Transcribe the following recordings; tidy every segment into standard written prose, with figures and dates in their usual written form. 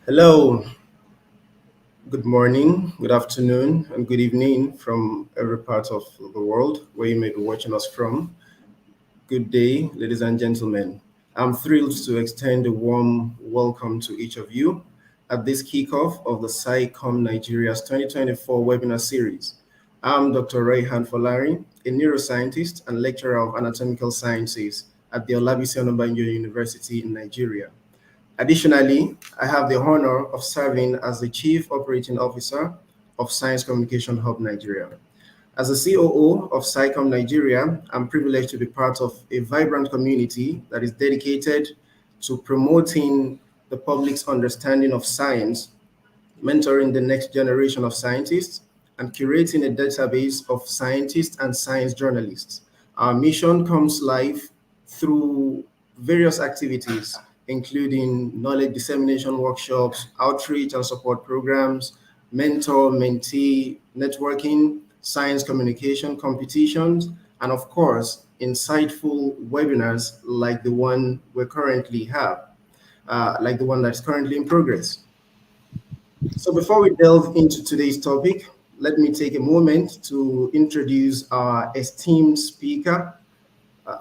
Hello, good morning, good afternoon, and good evening from every part of the world where you may be watching us from. Good day, ladies and gentlemen. I'm thrilled to extend a warm welcome to each of you at this kickoff of the SciComNigeria's 2024 webinar series. I'm Dr. Rayhan Folari, a neuroscientist and lecturer of anatomical sciences at the Olabisi Onabanjo University in Nigeria. Additionally, I have the honor of serving as the Chief Operating Officer of Science Communication Hub Nigeria. As the COO of SciCom Nigeria, I'm privileged to be part of a vibrant community that is dedicated to promoting the public's understanding of science, mentoring the next generation of scientists, and curating a database of scientists and science journalists. Our mission comes live through various activities, including knowledge dissemination workshops, outreach and support programs, mentor-mentee networking, science communication competitions, and of course, insightful webinars like the one we currently have, like the one that's currently in progress. So before we delve into today's topic, let me take a moment to introduce our esteemed speaker,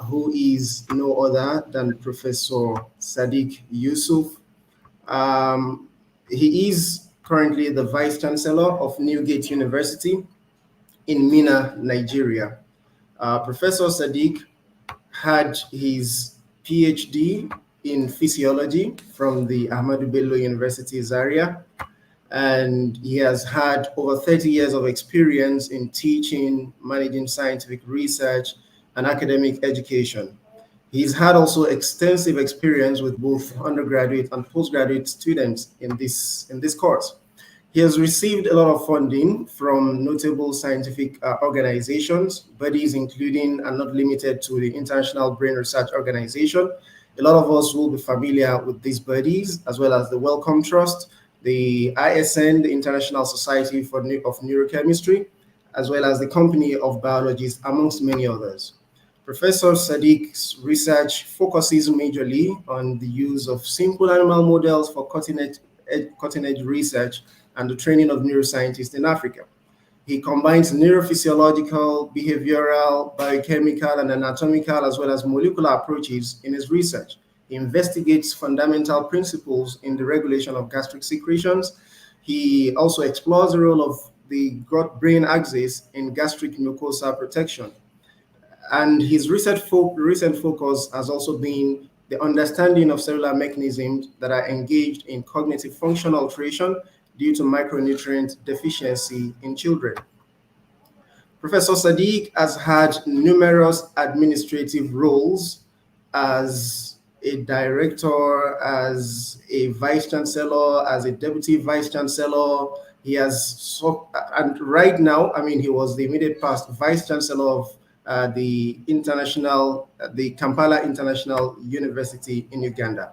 who is no other than Professor Sadiq Yusuf. He is currently the Vice-Chancellor of Newgate University in Minna, Nigeria. Professor Sadiq had his PhD in physiology from the Ahmadu Bello University, Zaria, and he has had over 30 years of experience in teaching, managing scientific research, and academic education. He's had also extensive experience with both undergraduate and postgraduate students in this course. He has received a lot of funding from notable scientific organizations, bodies including and not limited to the International Brain Research Organization. A lot of us will be familiar with these bodies, as well as the Wellcome Trust, the ISN, the International Society of Neurochemistry, as well as the Company of Biologists, amongst many others. Professor Sadiq's research focuses majorly on the use of simple animal models for cutting-edge research and the training of neuroscientists in Africa. He combines neurophysiological, behavioral, biochemical, and anatomical, as well as molecular approaches in his research. He investigates fundamental principles in the regulation of gastric secretions. He also explores the role of the gut-brain axis in gastric mucosa protection. And his recent focus has also been the understanding of cellular mechanisms that are engaged in cognitive function alteration due to micronutrient deficiency in children. Professor Sadiq has had numerous administrative roles as a director, as a vice-chancellor, as a deputy vice-chancellor. He has, and right now, he was the immediate past vice-chancellor of the Kampala International University in Uganda.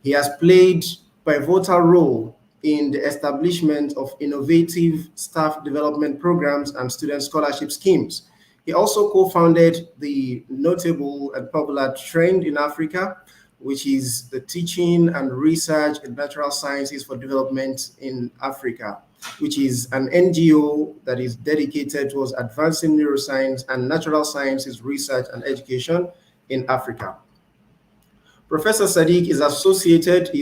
He has played a pivotal role in the establishment of innovative staff development programs and student scholarship schemes. He also co-founded the notable and popular Trend in Africa, which is the teaching and research in natural sciences for development in Africa, which is an NGO that is dedicated towards advancing neuroscience and natural sciences research and education in Africa. Professor Sadiq is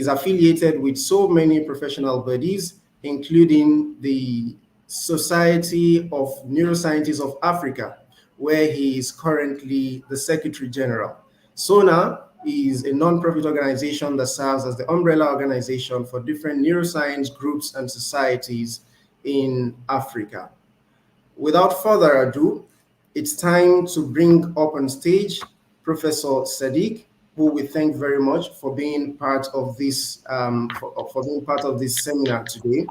affiliated with so many professional bodies, including the Society of Neuroscientists of Africa, where he is currently the Secretary General. SONA is a non-profit organization that serves as the umbrella organization for different neuroscience groups and societies in Africa. Without further ado, it's time to bring up on stage Professor Sadiq, who we thank very much for being part of this seminar today.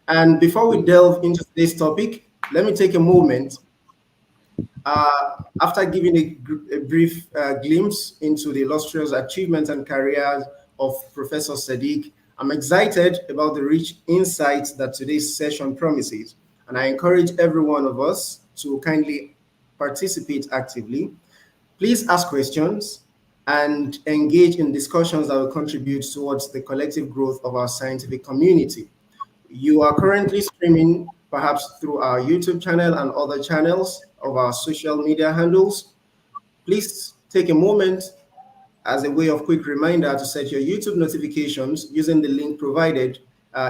And before we delve into today's topic, let me take a moment. After giving a brief glimpse into the illustrious achievements and careers of Professor Sadiq, I'm excited about the rich insights that today's session promises, and I encourage every one of us to kindly participate actively. Please ask questions and engage in discussions that will contribute towards the collective growth of our scientific community. You are currently streaming perhaps through our YouTube channel and other channels of our social media handles. Please take a moment as a way of quick reminder to set your YouTube notifications using the link provided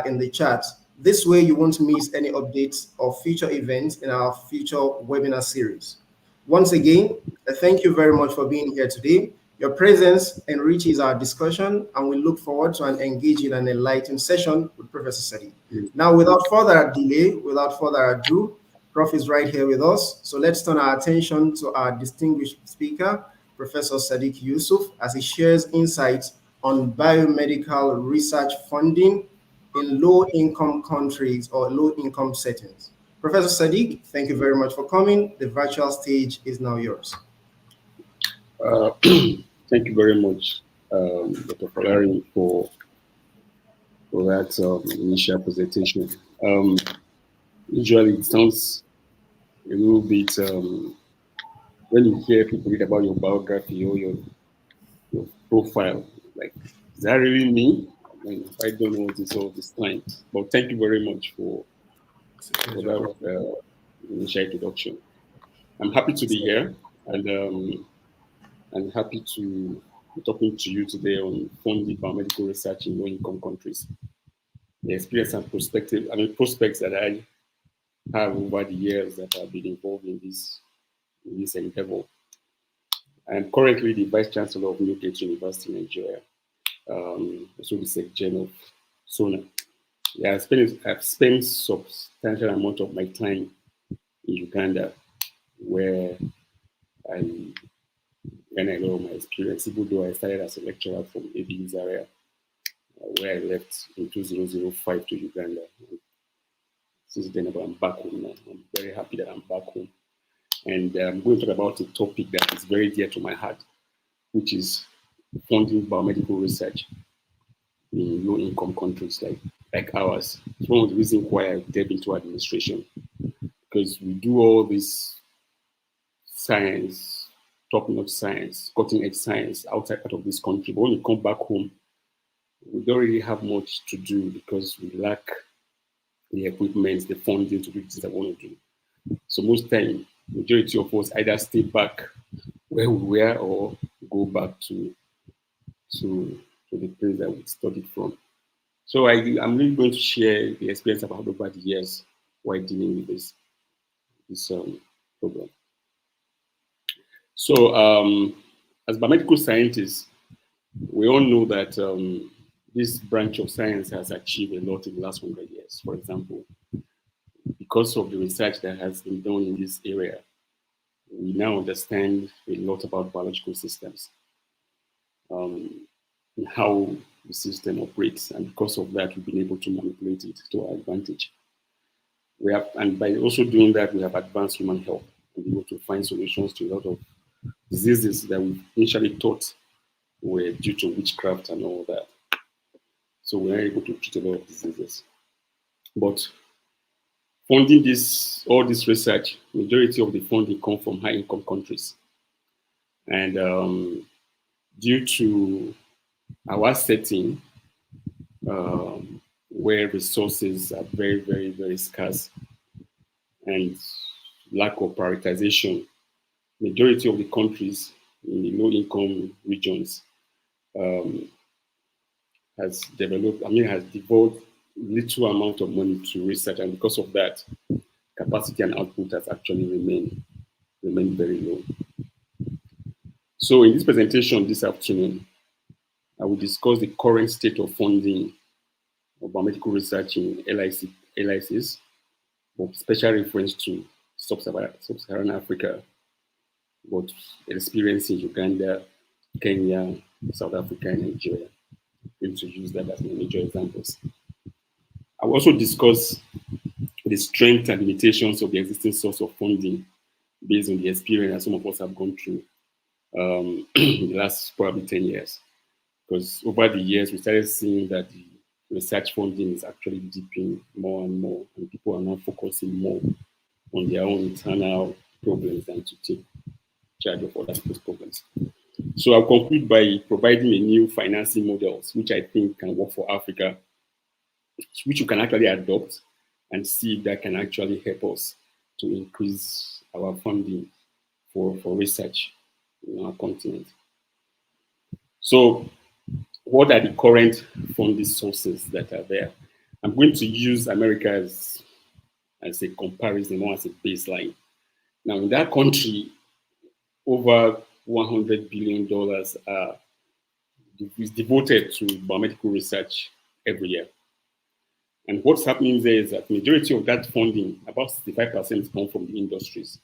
in the chat. This way you won't miss any updates or future events in our future webinar series. Once again, thank you very much for being here today. Your presence enriches our discussion, and we look forward to an engaging and enlightening session with Professor Sadiq. Now, without further delay, without further ado, Prof is right here with us. So let's turn our attention to our distinguished speaker, Professor Sadiq Yusuf, as he shares insights on biomedical research funding in low-income countries or low-income settings. Professor Sadiq, thank you very much for coming. The virtual stage is now yours. Thank you very much, Dr. Falari, for that initial presentation. Usually it sounds a little bit, when you hear people read about your biography or your profile, like, is that really me? I mean, I don't know what it's all this time. But thank you very much for that initial introduction. I'm happy to be here, and I'm happy to be talking to you today on funding biomedical research in low-income countries. The experience and prospects that I have over the years that I've been involved in this endeavor. I'm currently the Vice-Chancellor of Newgate University, Nigeria, also the Secretary of SONA. Yeah, I've spent substantial amount of my time in Uganda, where I gained a lot of my experience, even though I started as a lecturer from AB Zaria, where I left in 2005 to Uganda. Since then, I'm back home now. I'm very happy that I'm back home. And I'm going to talk about a topic that is very dear to my heart, which is funding biomedical research in low-income countries like ours. It's one of the reasons why I delved into administration, because we do all this science, top-notch science, cutting-edge science outside of this country. But when we come back home, we don't really have much to do because we lack the equipment, the funding to do things that we want to do. So most time, majority of us either stay back where we were or go back to the place that we studied from. So I'm really going to share the experience I've had over the years while dealing with this problem. So as biomedical scientists, we all know that this branch of science has achieved a lot in the last 100 years. For example, because of the research that has been done in this area, we now understand a lot about biological systems, and how the system operates, and because of that, we've been able to manipulate it to our advantage. And by also doing that, we have advanced human health and be able to find solutions to a lot of diseases that we initially thought were due to witchcraft and all that. So we're able to treat a lot of diseases. But funding all this research, majority of the funding come from high-income countries. And due to our setting, where resources are very, very, very scarce and lack of prioritization, majority of the countries in the low-income regions has devoted little amount of money to research, and because of that, capacity and output has actually remained very low. So in this presentation this afternoon, I will discuss the current state of funding of biomedical research in LICs, with special reference to Sub-Saharan Africa, but experience in Uganda, Kenya, South Africa, and Nigeria. I'm going to use that as my major examples. I will also discuss the strengths and limitations of the existing source of funding based on the experience that some of us have gone through in the last probably 10 years. Because over the years, we started seeing that the research funding is actually dipping more and more, and people are now focusing more on their own internal problems than to take charge of other people's problems. So I'll conclude by providing a new financing models, which I think can work for Africa, which you can actually adopt and see if that can actually help us to increase our funding for research in our continent. So what are the current funding sources that are there? I'm going to use America as a comparison or as a baseline. Now, in that country, over $100 billion is devoted to biomedical research every year. And what's happening there is that the majority of that funding, about 65%, come from the industries,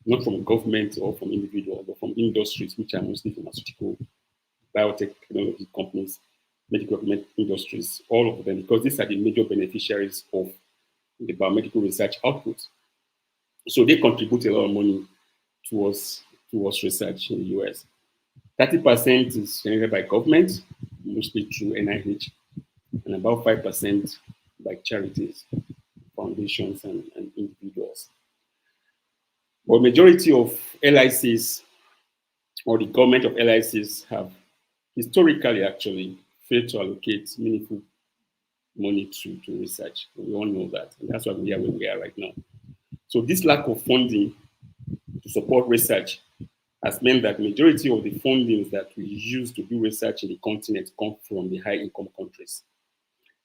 not from government or from individuals, but from industries, which are mostly pharmaceutical, biotech, technology companies, medical equipment industries, all of them, because these are the major beneficiaries of the biomedical research output. So they contribute a lot of money towards research in the US. 30% is generated by government, mostly through NIH, and about 5% by charities, foundations, and individuals. But majority of LICs, or the government of LICs, have historically actually failed to allocate meaningful money to research. We all know that, and that's why we are where we are right now. So this lack of funding to support research has meant that the majority of the fundings that we use to do research in the continent come from the high-income countries.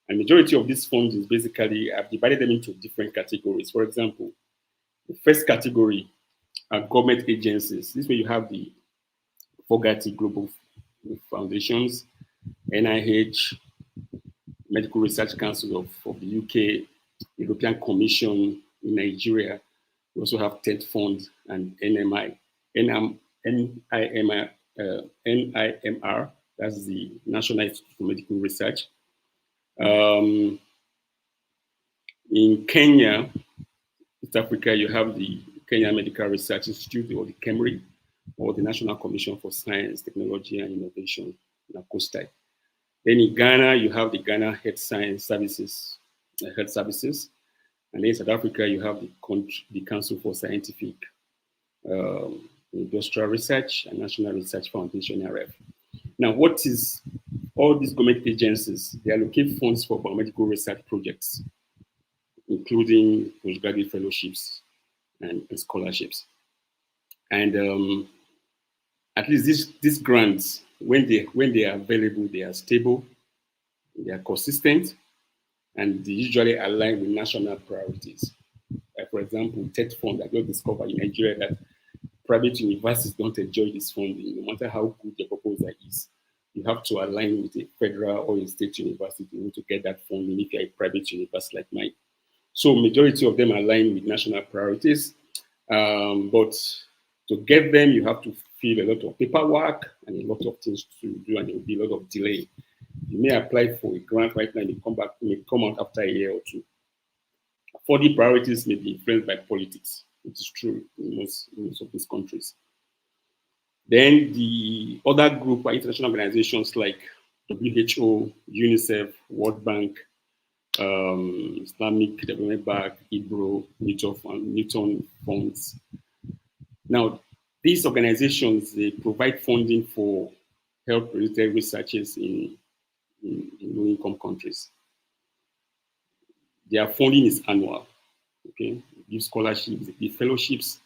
And majority of these fundings basically, I've divided them into different categories. For example, the first category are government agencies. This way you have the Fogarty Global Foundations, NIH, Medical Research Council of the UK, European Commission in Nigeria. We also have TED Fund and NIMR, that's the National Institute for Medical Research. In Kenya, East Africa, you have the Kenya Medical Research Institute, or the KEMRI, or the National Commission for Science, Technology and Innovation, NACOSTI. Then in Ghana, you have the Ghana Health Science Services, Health Services. And then in South Africa, you have the Council for Scientific Industrial Research and National Research Foundation, NRF. Now, what is all these government agencies? They allocate funds for biomedical research projects, including postgraduate fellowships and scholarships. And at least these grants, when they are available, they are stable, they are consistent, and they usually align with national priorities. Like, for example, TED Fund, I just discovered in Nigeria that private universities don't enjoy this funding, no matter how good the proposal is. You have to align with a federal or a state university to get that funding if you're a private university like mine. So majority of them align with national priorities, but to get them, you have to fill a lot of paperwork and a lot of things to do, and there will be a lot of delay. You may apply for a grant right now, and it may come out after a year or two. 40 priorities may be influenced by politics, which is true in most of these countries. Then the other group are international organizations like WHO, UNICEF, World Bank, Islamic Development Bank, IBRO, Newton Funds. Now, these organizations, they provide funding for health-related researches in low-income countries. Their funding is annual. Okay, they give scholarships, they give fellowships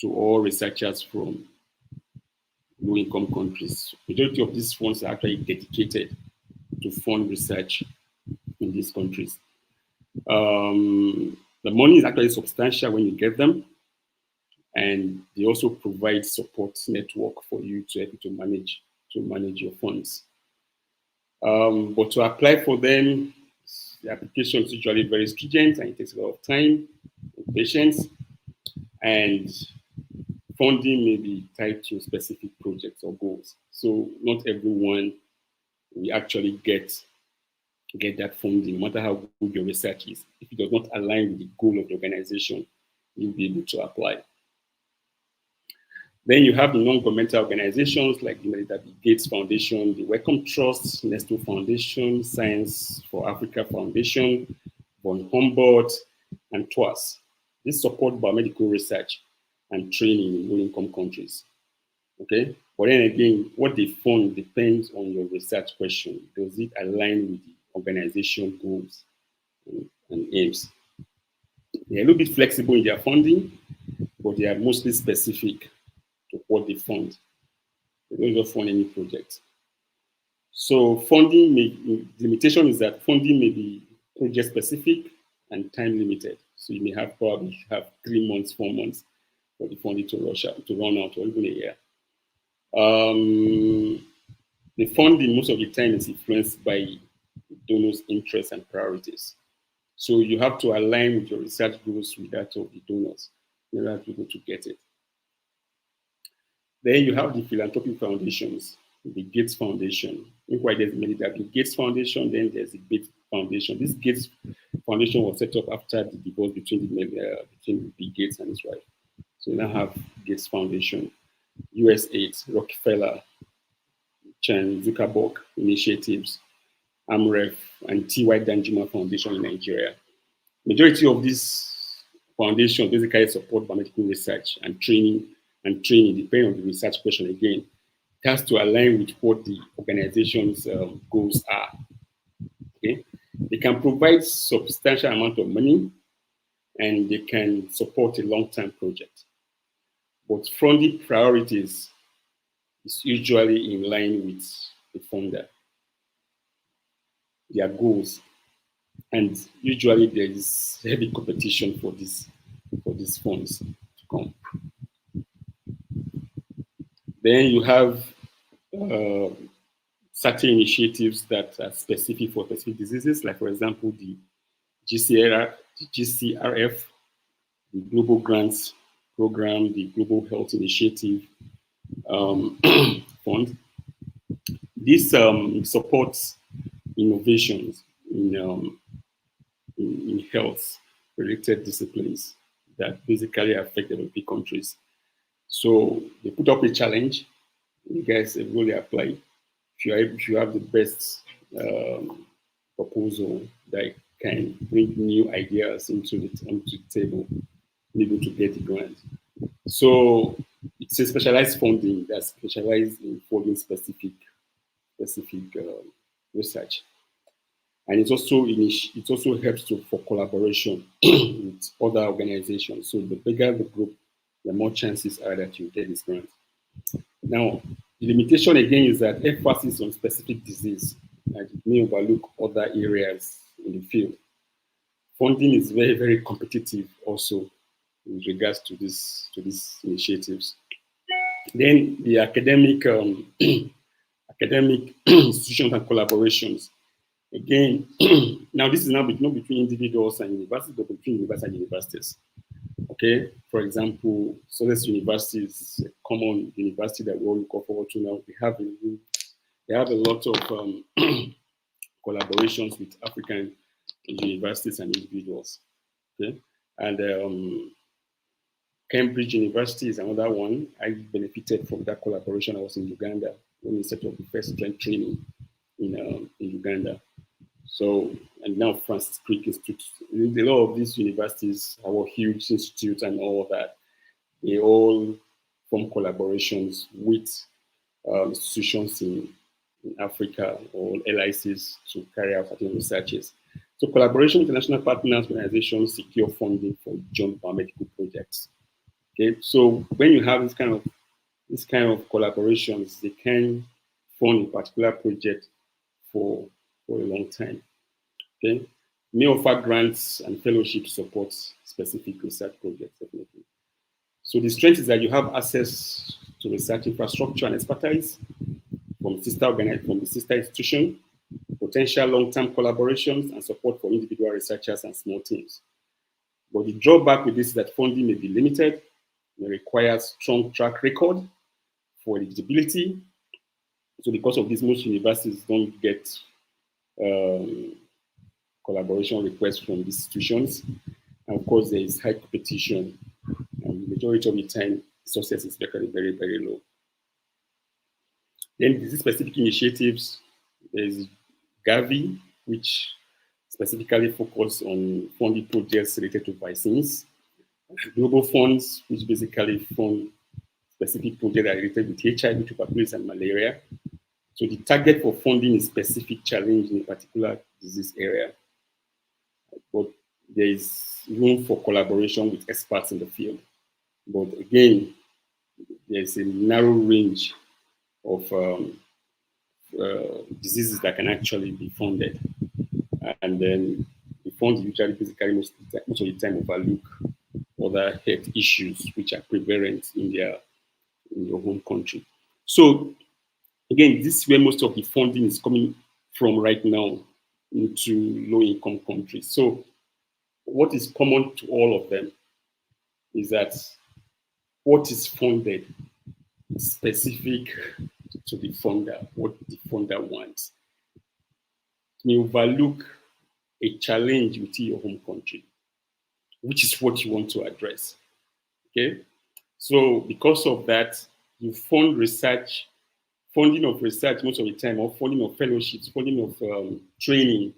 to all researchers from low-income countries. Majority of these funds are actually dedicated to fund research in these countries. The money is actually substantial when you get them, and they also provide support network for you to help you to manage your funds. But to apply for them, the application is usually very stringent, and it takes a lot of time and patience, and funding may be tied to specific projects or goals. So not everyone will actually get that funding, no matter how good your research is. If it does not align with the goal of the organization, you'll be able to apply. Then you have the non-governmental organizations like the Gates Foundation, the Wellcome Trust, Nestle Foundation, Science for Africa Foundation, von Humboldt, and TWAS. This support biomedical research and training in low-income countries. Okay, But then again, what they fund depends on your research question. Does it align with the organization goals and aims? They're a little bit flexible in their funding, but they are mostly specific to what they fund. They don't just fund any project. So funding the limitation is that funding may be project specific and time limited. So you may probably have 3 months, 4 months for the funding to run out, or even a year. The funding most of the time is influenced by donors' interests and priorities. So you have to align with your research goals with that of the donors in order to be able to get it. Then you have the philanthropic foundations, the Gates Foundation. There's the Gates Foundation, then there's the Gates Foundation. This Gates Foundation was set up after the divorce between Bill Gates and his wife. So you now have Gates Foundation, USAID, Rockefeller, Chan Zuckerberg Initiatives, AMREF, and T.Y. Danjuma Foundation in Nigeria. Majority of these foundations basically support biomedical research and training, depending on the research question again. It has to align with what the organization's goals are. Okay? They can provide substantial amount of money and they can support a long-term project. But funding priorities is usually in line with the funder, their goals. And usually there is heavy competition for these funds to come. Then you have certain initiatives that are specific for specific diseases, like for example, the GCRF, the Global Grants Program, the Global Health Initiative Fund. This supports innovations in health-related disciplines that basically affect developing countries. So they put up a challenge. You guys really apply. If you have the best proposal that can bring new ideas onto the table, be able to get the grant. So it's a specialized funding that's specialized in funding specific research, and it also helps for collaboration with other organizations. So the bigger the group, the more chances are that you get this grant. Now, the limitation again is that emphasis on specific disease, and it may overlook other areas in the field. Funding is very, very competitive also with regards to these initiatives. Then the academic institutions and collaborations. Again, now this is not between individuals and universities, but between universities and universities. Okay, for example, Southern University is a common university that we all look forward to now. They have a lot of collaborations with African universities and individuals. Okay, and Cambridge University is another one. I benefited from that collaboration. I was in Uganda when we set up the first joint training in Uganda. So, and now Francis Crick Institute. A lot of these universities, our huge institutes and all of that, they all form collaborations with institutions in Africa or LICs to carry out certain researches. So collaboration with international partners, organizations secure funding for joint biomedical projects. Okay, so when you have this kind of collaborations, they can fund a particular project for a long time. Okay, may offer grants and fellowship support specific research projects, definitely. So the strength is that you have access to research infrastructure and expertise from the sister institution, potential long-term collaborations, and support for individual researchers and small teams. But the drawback with this is that funding may be limited, may require strong track record for eligibility. So because of this, most universities don't get collaboration requests from these institutions. And of course, there is high competition, and the majority of the time, success is very, very, very low. Then these specific initiatives, there's Gavi, which specifically focus on funding projects related to vaccines. Global funds, which basically fund specific projects that are related with HIV, tuberculosis, and malaria. So the target for funding is specific challenge in a particular disease area. But there is room for collaboration with experts in the field. But again, there's a narrow range of diseases that can actually be funded. And then the funds usually basically most of the time overlook other health issues which are prevalent in your home country. So again, this is where most of the funding is coming from right now into low-income countries. So what is common to all of them is that what is funded is specific to the funder, what the funder wants. You overlook a challenge within your home country, which is what you want to address. Okay? So because of that, you fund research, funding of research most of the time, or funding of fellowships, funding of training.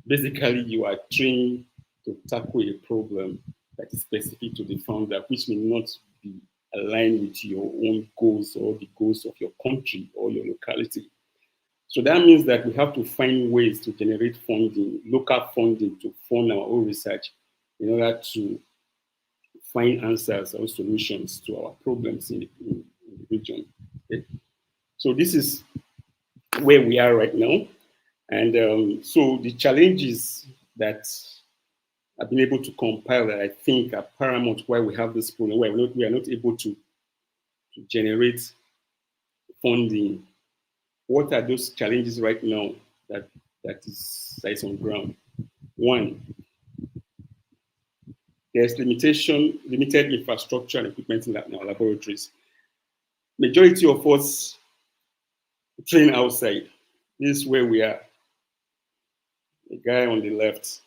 Basically, you are trained to tackle a problem that is specific to the founder, which may not be aligned with your own goals or the goals of your country or your locality. So that means that we have to find ways to generate funding, local funding to fund our own research in order to find answers or solutions to our problems in the region. Okay? So this is where we are right now. And so the challenges that I've been able to compile that I think are paramount why we have this problem, why we are not able to generate funding. What are those challenges right now that is on ground? One, there's limited infrastructure and equipment in our laboratories. Majority of us train outside. This is where we are. The guy on the left.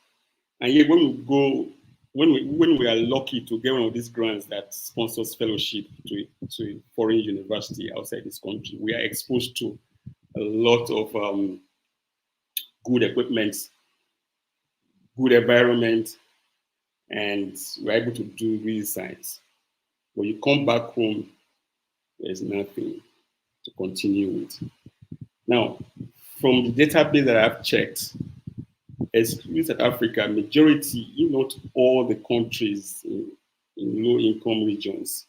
And yet when we are lucky to get one of these grants that sponsors fellowship to a foreign university outside this country, we are exposed to a lot of good equipment, good environment, and we're able to do real science. When you come back home, there's nothing to continue with. Now, from the database that I've checked, excluding South Africa, majority, if not all the countries in low-income regions,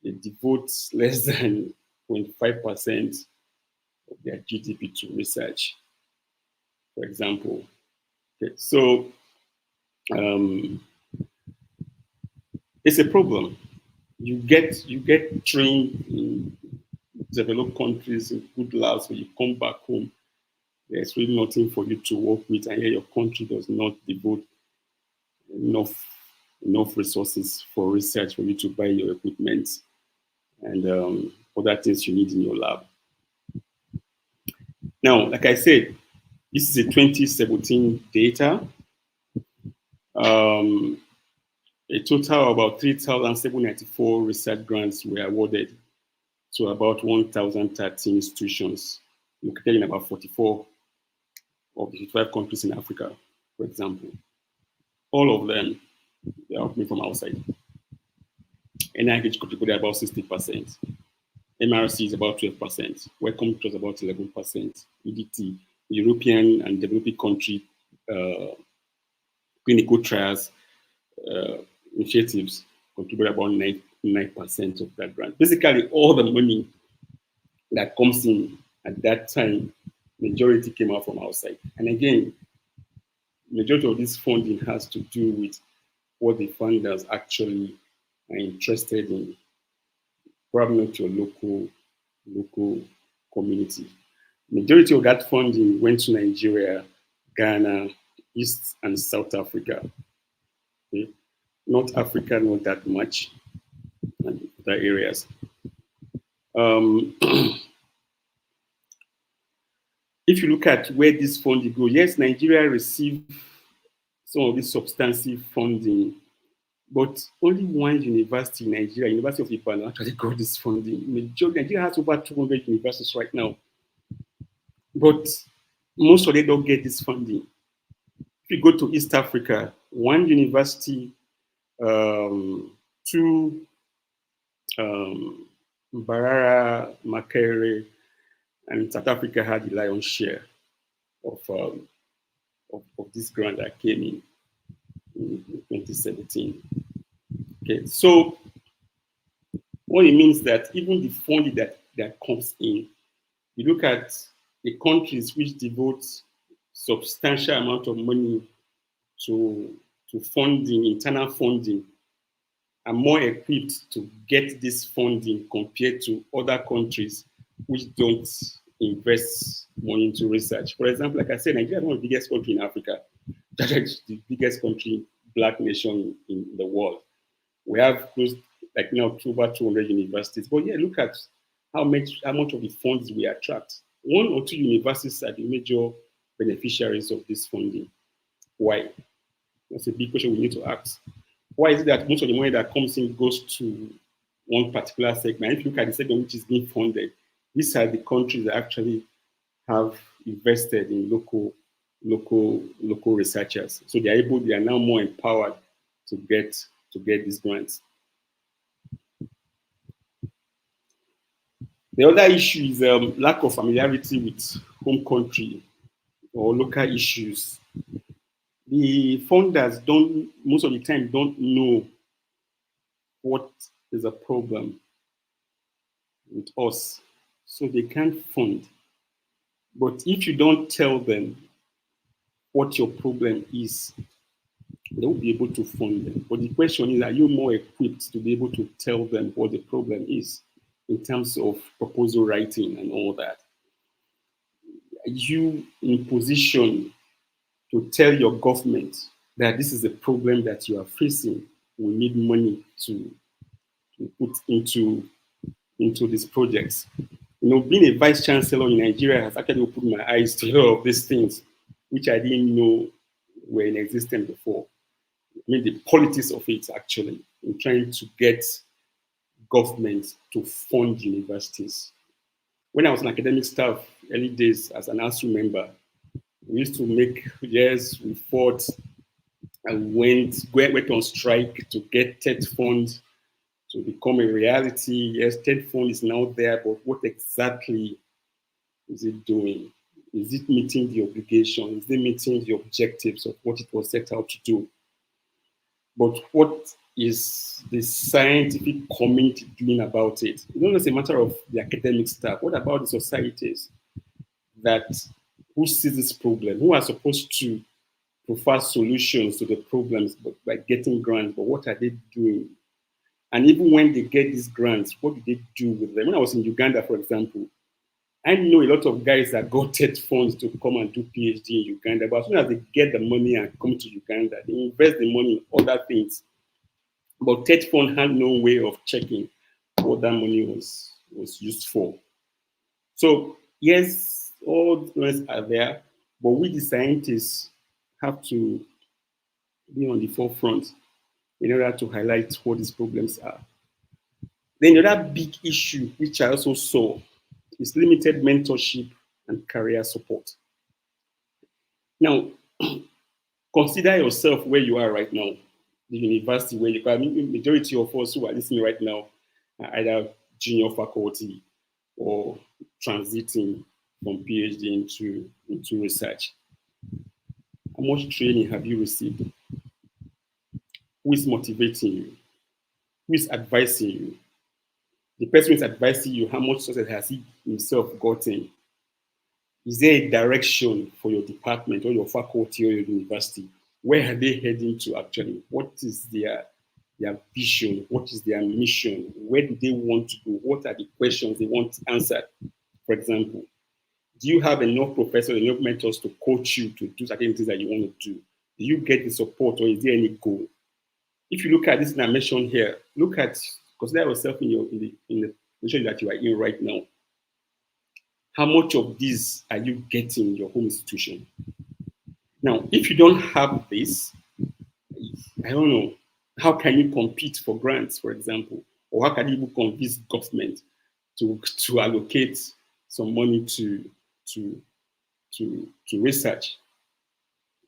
they devote less than 0.5% of their GDP to research, for example. Okay, so it's a problem. You get trained in developed countries in good labs. When you come back home, there's really nothing for you to work with, and yet your country does not devote enough resources for research for you to buy your equipment and other things you need in your lab. Now, like I said, this is a 2017 data. A total of about 3,794 research grants were awarded to about 1,013 institutions located in about 44 of the 55 countries in Africa, for example. All of them, they are coming from outside. NIH contributed about 60%. MRC is about 12%. Wellcome was about 11%. EDT, European and developing country clinical trials initiatives contribute about 9% of that grant. Basically, all the money that comes in at that time, majority came out from outside. And again, majority of this funding has to do with what the funders actually are interested in, probably not your local community. Majority of that funding went to Nigeria, Ghana, East and South Africa. Okay? North Africa, not that much, and other areas. If you look at where this funding goes, yes, Nigeria received some of this substantive funding, but only one university in Nigeria, University of Ibadan, actually got this funding. Nigeria has over 200 universities right now, but most of them don't get this funding. If you go to East Africa, one university, two Barara, Makerere, and South Africa had the lion's share of this grant that came in 2017. Okay, so what it means that even the funding that comes in, you look at the countries which devote substantial amount of money to funding, internal funding, are more equipped to get this funding compared to other countries which don't invest money into research. For example, like I said, Nigeria is one of the biggest countries in Africa. That's the biggest country, black nation in the world. We have close, like now, over 200 universities. But yeah, look at how much of the funds we attract. One or two universities are the major beneficiaries of this funding. Why? That's a big question we need to ask. Why is it that most of the money that comes in goes to one particular segment? If you look at the segment which is being funded, these are the countries that actually have invested in local researchers. So they are now more empowered to get these grants. The other issue is lack of familiarity with home country or local issues. The funders most of the time don't know what is a problem with us, so they can't fund. But if you don't tell them what your problem is, they won't be able to fund them. But the question is, are you more equipped to be able to tell them what the problem is in terms of proposal writing and all that? Are you in position to tell your government that this is a problem that you are facing? We need money to put into these projects. You know, being a vice-chancellor in Nigeria has actually opened my eyes to a lot of these things, which I didn't know were in existence before. I mean, the politics of it, actually, in trying to get government to fund universities. When I was an academic staff, early days as an ASU member, we used to make, yes, we fought and went on strike to get TED funds to become a reality. Yes, TED fund is now there, but what exactly is it doing? Is it meeting the obligations? Is it meeting the objectives of what it was set out to do? But what is the scientific community doing about it? It's not just a matter of the academic staff. What about the societies who see this problem, who are supposed to provide solutions to the problems by getting grants, but what are they doing? And even when they get these grants, what do they do with them? When I was in Uganda, for example, I know a lot of guys that got TED funds to come and do PhD in Uganda, but as soon as they get the money and come to Uganda, they invest the money in other things. But TED fund had no way of checking what that money was used for. So yes, all the plans are there, but we the scientists have to be on the forefront in order to highlight what these problems are. Then another big issue, which I also saw, is limited mentorship and career support. Now, consider yourself where you are right now, the university where you are. I mean, the majority of us who are listening right now are either junior faculty or transiting from PhD into research. How much training have you received? Who is motivating you? Who is advising you? The person who is advising you, how much success has he himself gotten? Is there a direction for your department or your faculty or your university? Where are they heading to actually? What is their vision? What is their mission? Where do they want to go? What are the questions they want answered? For example, do you have enough professors, enough mentors to coach you to do certain things that you want to do? Do you get the support or is there any goal? If you look at this dimension here, consider yourself in the position that you are in right now. How much of this are you getting in your home institution? Now, if you don't have this, I don't know, how can you compete for grants, for example? Or how can you convince government to allocate some money to research?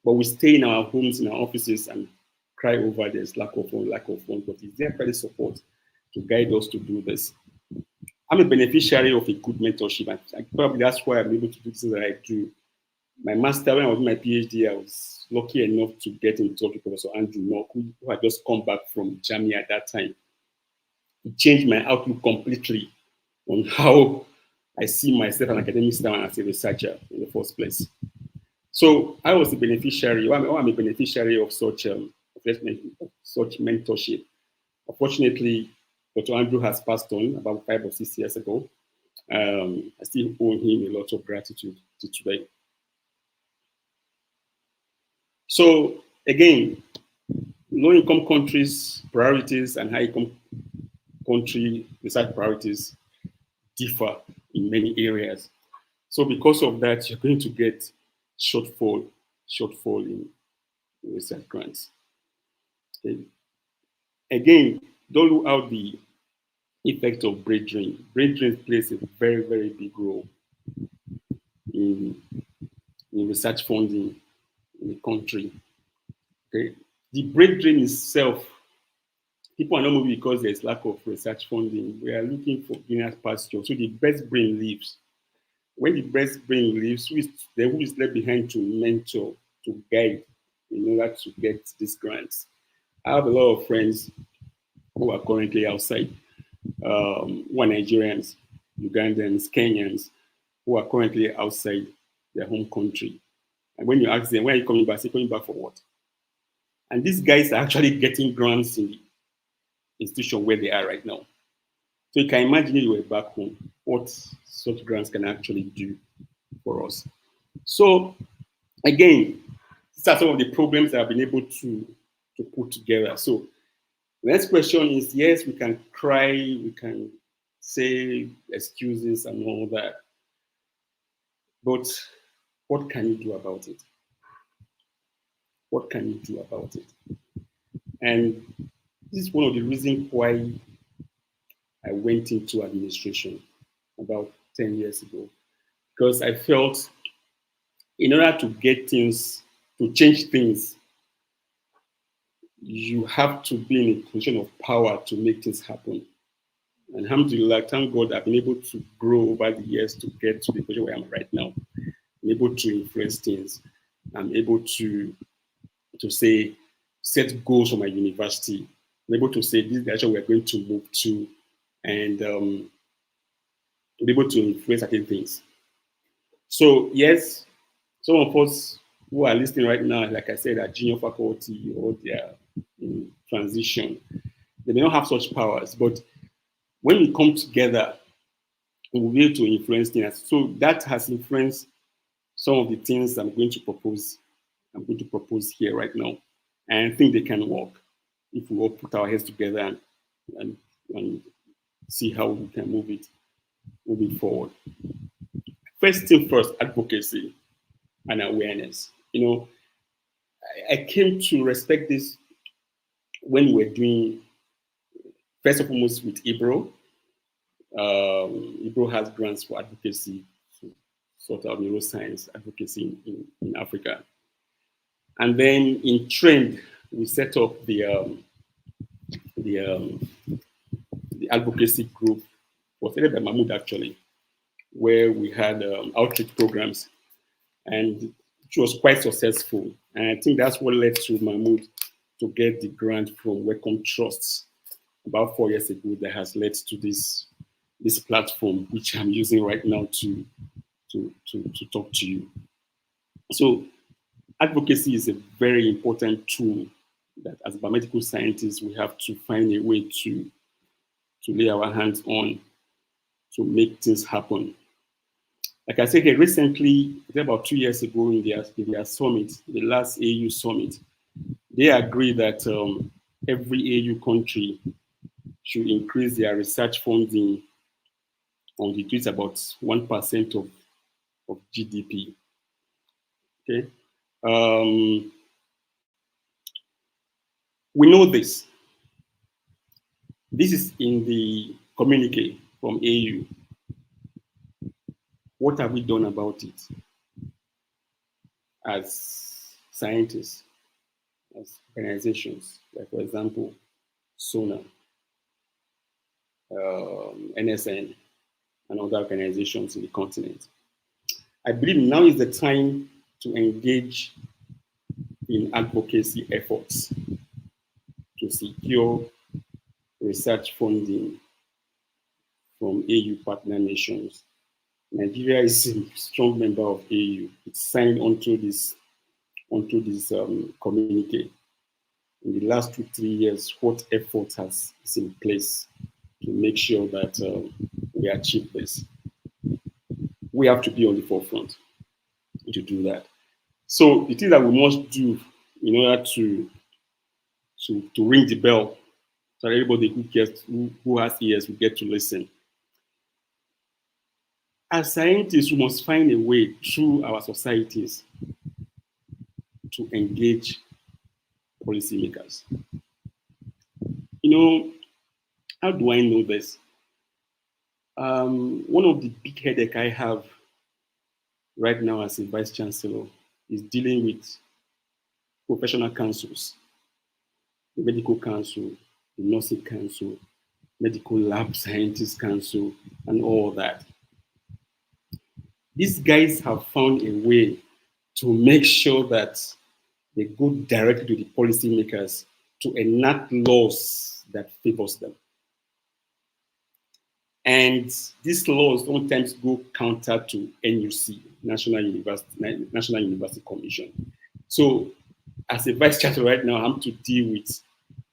But we stay in our homes, in our offices, and cry over this lack of funds. But is there further support to guide us to do this? I'm a beneficiary of a good mentorship, and probably that's why I'm able to do things that I do. My master, when I was doing my PhD, I was lucky enough to get in touch with Professor Andrew Nock, who had just come back from Germany at that time. It changed my outlook completely on how I see myself as an academic staff and as a researcher in the first place. So I was a beneficiary, I'm a beneficiary of such mentorship. Unfortunately, Dr. Andrew has passed on about 5 or 6 years ago. I still owe him a lot of gratitude to today. So again, low-income countries' priorities and high-income country research priorities differ in many areas. So because of that, you're going to get shortfall in research grants. Okay. Again, don't rule out the effect of brain drain. Brain drain plays a very, very big role in research funding in the country. Okay. The brain drain itself, people are not moving because there's lack of research funding. We are looking for greener pasture. So the best brain leaves. When the best brain leaves, who is left behind to mentor, to guide in order to get these grants? I have a lot of friends who are currently outside, who are Nigerians, Ugandans, Kenyans, who are currently outside their home country. And when you ask them, where are you coming back? They're coming back for what? And these guys are actually getting grants in the institution where they are right now. So you can imagine if you were back home, what such grants can actually do for us. So again, these are some of the problems that I've been able to put together. So the next question is, yes, we can cry, we can say excuses and all that, but what can you do about it? What can you do about it? And this is one of the reasons why I went into administration about 10 years ago, because I felt in order to get things, to change things, you have to be in a position of power to make things happen. And alhamdulillah, thank God, I've been able to grow over the years to get to the position where I am right now. I'm able to influence things. I'm able to say, set goals for my university. I'm able to say, this is the direction we're going to move to, and be able to influence certain things. So yes, some of us who are listening right now, like I said, are junior faculty or they are in transition. They may not have such powers, but when we come together, we'll be able to influence things. So that has influenced some of the things I'm going to propose. I'm going to propose here right now, and I think they can work if we all put our heads together and see how we can move it forward. First thing first, advocacy and awareness. You know, I came to respect this when we're doing, first and foremost, with IBRO. IBRO has grants for advocacy, to sort out neuroscience advocacy in Africa. And then in Trend, we set up the advocacy group, was headed by Mahmoud actually, where we had outreach programs, and which was quite successful. And I think that's what led to Mahmoud to get the grant from Wellcome Trusts about 4 years ago that has led to this platform, which I'm using right now to talk to you. So advocacy is a very important tool that as biomedical scientists, we have to find a way to lay our hands on to make things happen. Like I said here recently, about 2 years ago in their summit, the last AU summit, they agreed that every AU country should increase their research funding on the tweets about 1% of GDP. Okay. We know this. This is in the communique from AU. What have we done about it as scientists, as organizations, like for example, SONA, NSN, and other organizations in the continent. I believe now is the time to engage in advocacy efforts to secure research funding from AU partner nations. Nigeria is a strong member of AU. It's signed onto this communique. In the last 2-3 years, what effort is in place to make sure that we achieve this? We have to be on the forefront to do that. So the thing that we must do in order to ring the bell, so everybody who has ears will get to listen. As scientists, we must find a way through our societies to engage policymakers. How do I know this? One of the big headache I have right now as a Vice-Chancellor is dealing with professional councils, the Medical Council, the Nursing Council, Medical Lab Scientists Council, and all that. These guys have found a way to make sure that they go directly to the policymakers to enact laws that favors them. And these laws sometimes go counter to NUC, National University Commission. So as a Vice-Chancellor right now, I'm to deal with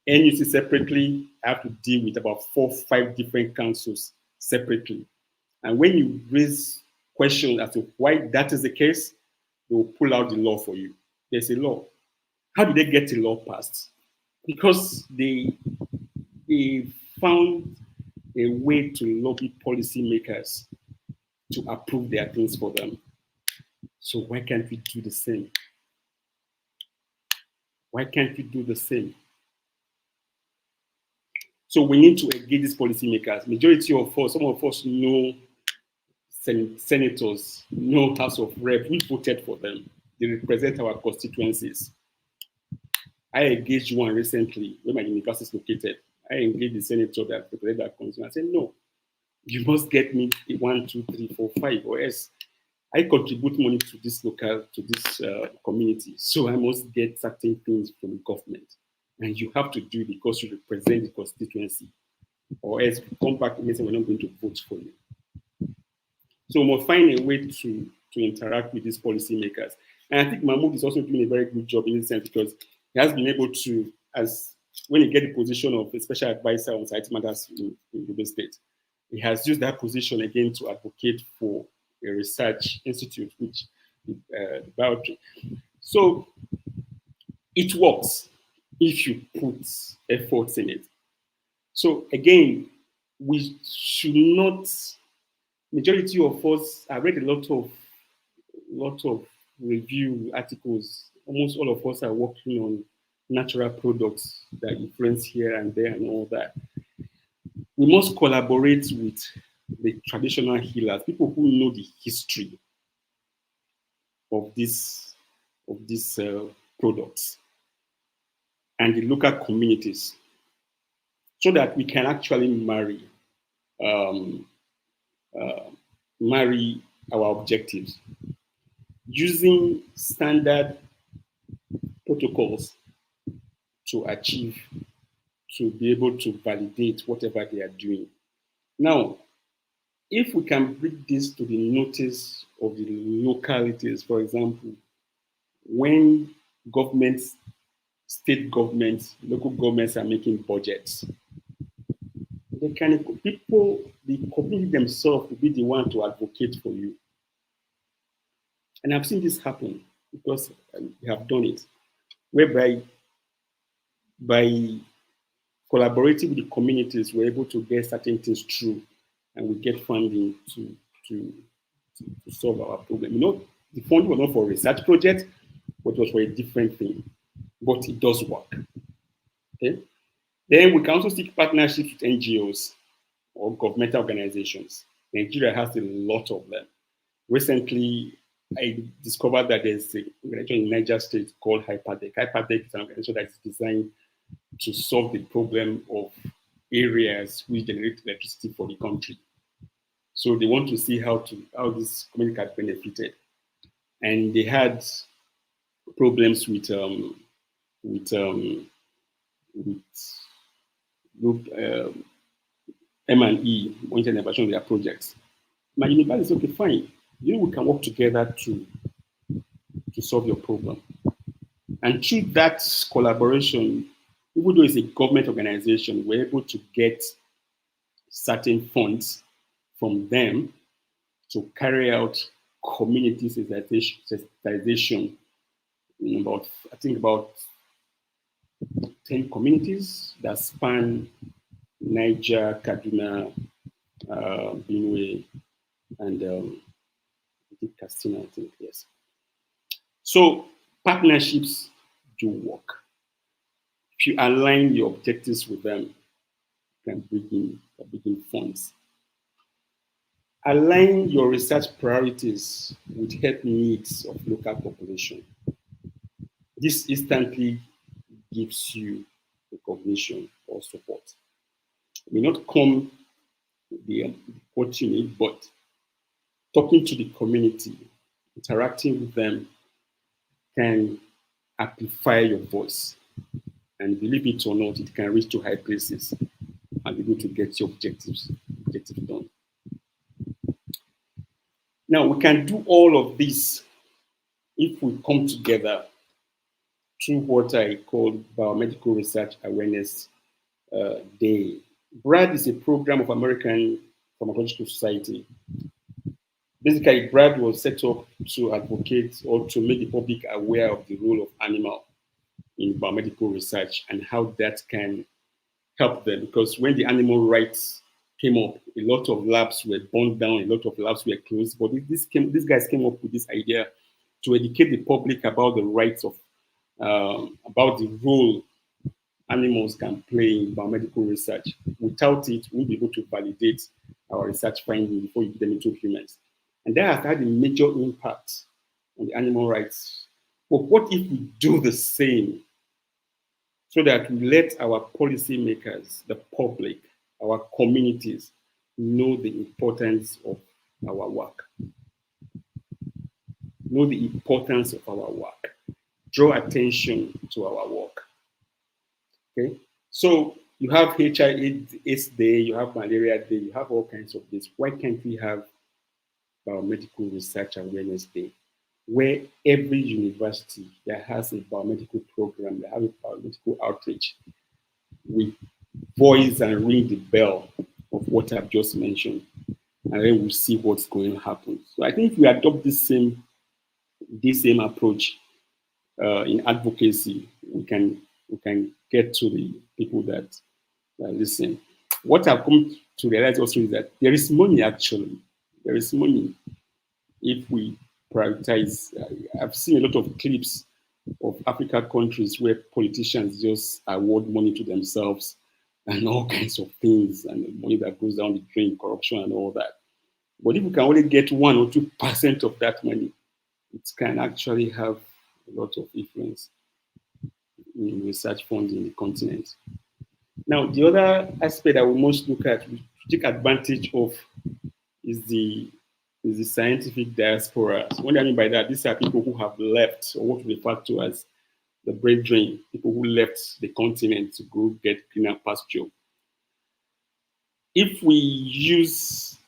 NUC separately. I have to deal with about 4 or 5 different councils separately. And when you raise questions as to why that is the case, they will pull out the law for you. There's a law. How did they get the law passed? Because they found a way to lobby policymakers to approve their things for them. So why can't we do the same? Why can't we do the same? So we need to engage these policymakers. Majority of us, some of us know senators, know House of Rep. We voted for them. They represent our constituencies. I engaged one recently where my university is located. I engaged the senator that represented that constituency. I said, no, you must get me 1, 2, 3, 4, 5, or else I contribute money to this community. So I must get certain things from the government. And you have to do it because you represent the constituency. Or else you come back and say, we're not going to vote for you. So we'll find a way to interact with these policymakers. And I think Mahmoud is also doing a very good job in this sense because he has been able to, when he gets the position of a special advisor on science matters in the state, he has used that position again to advocate for a research institute, which the biotech. So it works if you put efforts in it. So again, we should not. Majority of us, I read a lot of review articles. Almost all of us are working on natural products that influence here and there and all that. We must collaborate with the traditional healers, people who know the history of these products and the local communities, so that we can actually marry our objectives using standard protocols to be able to validate whatever they are doing. Now, if we can bring this to the notice of the localities, for example, when governments, state governments, local governments are making budgets, the community themselves will be the one to advocate for you. And I've seen this happen because we have done it, whereby by collaborating with the communities, we're able to get certain things through and we get funding to solve our problem. The funding was not for a research project, but it was for a different thing. But it does work. Okay? Then we can also seek partnerships with NGOs or governmental organizations. Nigeria has a lot of them. Recently, I discovered that there's an organization in Niger State called Hyperdeck. Hyperdeck is an organization that is designed to solve the problem of areas which generate electricity for the country. So they want to see how this community had benefited, and they had problems with M&E, monitoring and evaluation of their projects. My university said, okay, fine. We can work together to solve your problem. And through that collaboration, even though it's a government organization, we're able to get certain funds from them to carry out community sensitization in about 10 communities that span Niger, Kaduna, Benue, and Katsina, I think, yes. So partnerships do work. If you align your objectives with them, you can bring in funds. Align your research priorities with health needs of local population. This instantly gives you recognition or support. It may not come what you need, but talking to the community, interacting with them can amplify your voice. And believe it or not, it can reach to high places and be able to get your objectives done. Now, we can do all of this if we come together through what I call Biomedical Research Awareness Day. BRAD is a program of American Pharmacological Society. Basically, BRAD was set up to advocate or to make the public aware of the role of animal in biomedical research and how that can help them. Because when the animal rights came up, a lot of labs were burned down, a lot of labs were closed. But these guys came up with this idea to educate the public about the rights of, about the role animals can play in biomedical research. Without it, we won't be able to validate our research findings before you get them into humans. And that has had a major impact on the animal rights. But what if we do the same so that we let our policymakers, the public, our communities know the importance of our work? Know the importance of our work. Draw attention to our work. Okay? So you have HIV/AIDS Day, you have Malaria Day, you have all kinds of days. Why can't we have Biomedical Research Awareness Day, where every university that has a biomedical program, that has a biomedical outreach, we voice and ring the bell of what I've just mentioned, and then we'll see what's going to happen. So I think if we adopt this same approach in advocacy, we can get to the people that listen. What I've come to realize also is that there is money, actually. There is money if we prioritize. I've seen a lot of clips of African countries where politicians just award money to themselves and all kinds of things, and the money that goes down the drain, corruption and all that. But if we can only get 1 or 2% of that money, it can actually have a lot of influence in research funds in the continent. Now, the other aspect I will most look at, we take advantage of, is the scientific diaspora. So what I mean by that, these are people who have left, or what we refer to as the brain drain, people who left the continent to go get greener pasture. If we use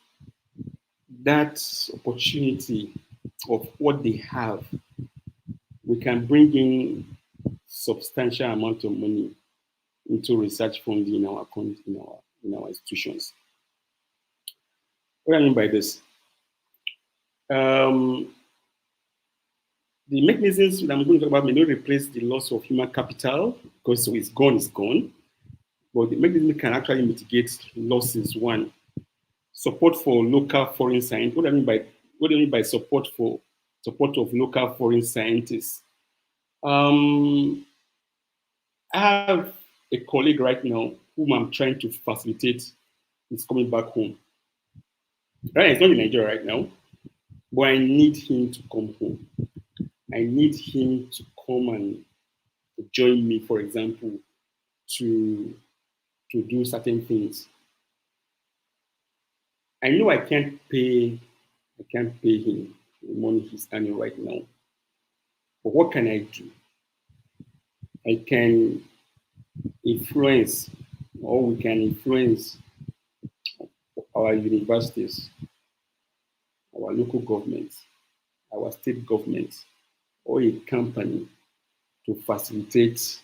that opportunity of what they have, we can bring in substantial amount of money into research funding in our institutions. What do I mean by this? The mechanisms that I'm going to talk about may not replace the loss of human capital, because so it's gone. But the mechanism can actually mitigate losses. One, support for local foreign science. What do I mean by support of local foreign scientists? I have a colleague right now whom I'm trying to facilitate. He's coming back home. Right, he's not in Nigeria right now, but I need him to come home. I need him to come and join me, for example, to do certain things. I know I can't pay him the money he's earning right now. But what can I do? I can influence, or we can influence our universities, our local governments, our state governments, or a company to facilitate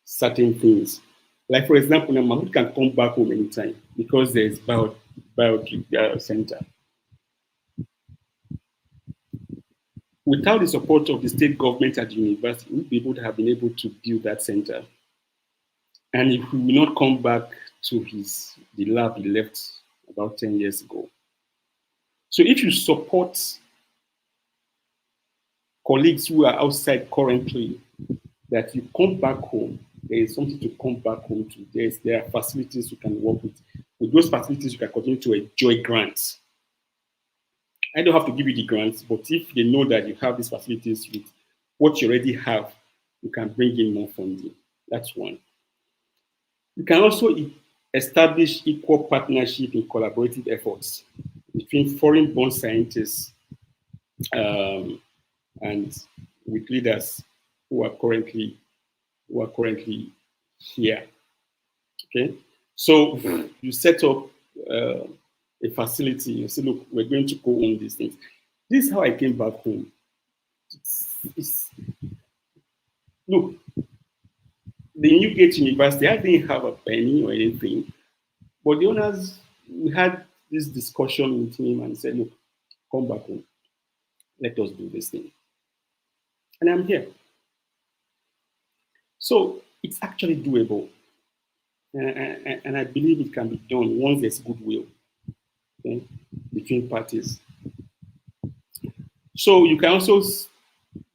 certain things. Like, for example, now Mahmoud can come back home anytime because there is bio center. Without the support of the state government at the university, we people would have been able to build that center. And if we will not come back to the lab he left about 10 years ago. So if you support colleagues who are outside currently, that you come back home, there is something to come back home to. There are facilities you can work with. With those facilities, you can continue to enjoy grants. I don't have to give you the grants, but if they know that you have these facilities with what you already have, you can bring in more funding. That's one. You can also establish equal partnership in collaborative efforts between foreign-born scientists and with leaders who are currently here. Okay, so you set up a facility. You say, look, we're going to go on these things. This is how I came back home. Look, the Newgate University, I didn't have a penny or anything, but the owners, we had this discussion with him and said, look, come back home. Let us do this thing. And I'm here. So it's actually doable. And I believe it can be done once there's goodwill, okay, between parties. So you can also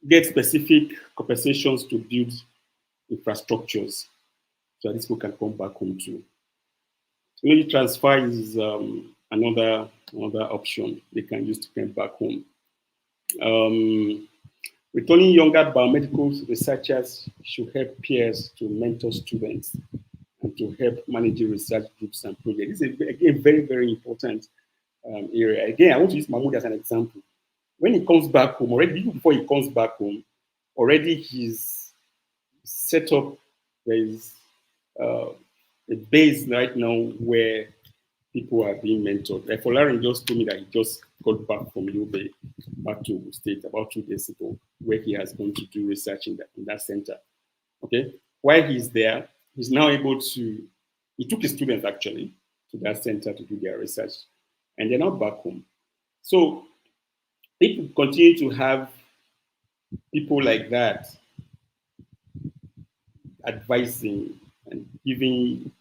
get specific compensations to build infrastructures so that these people can come back home too. Technology transfer is another option they can use to come back home. Returning younger biomedical researchers should help peers to mentor students and to help manage research groups and projects. This is, again, very, very important area. Again, I want to use Mahmoud as an example. When he comes back home, already before he comes back home, already he's set up, there is a base right now where people are being mentored. Like Folarin just told me that he just got back from Newgate, back to state about 2 days ago, where he has gone to do research in that center. Okay, while he's there, he's now able to. He took his students actually to that center to do their research, and they're now back home. So if we continue to have people like that advising and giving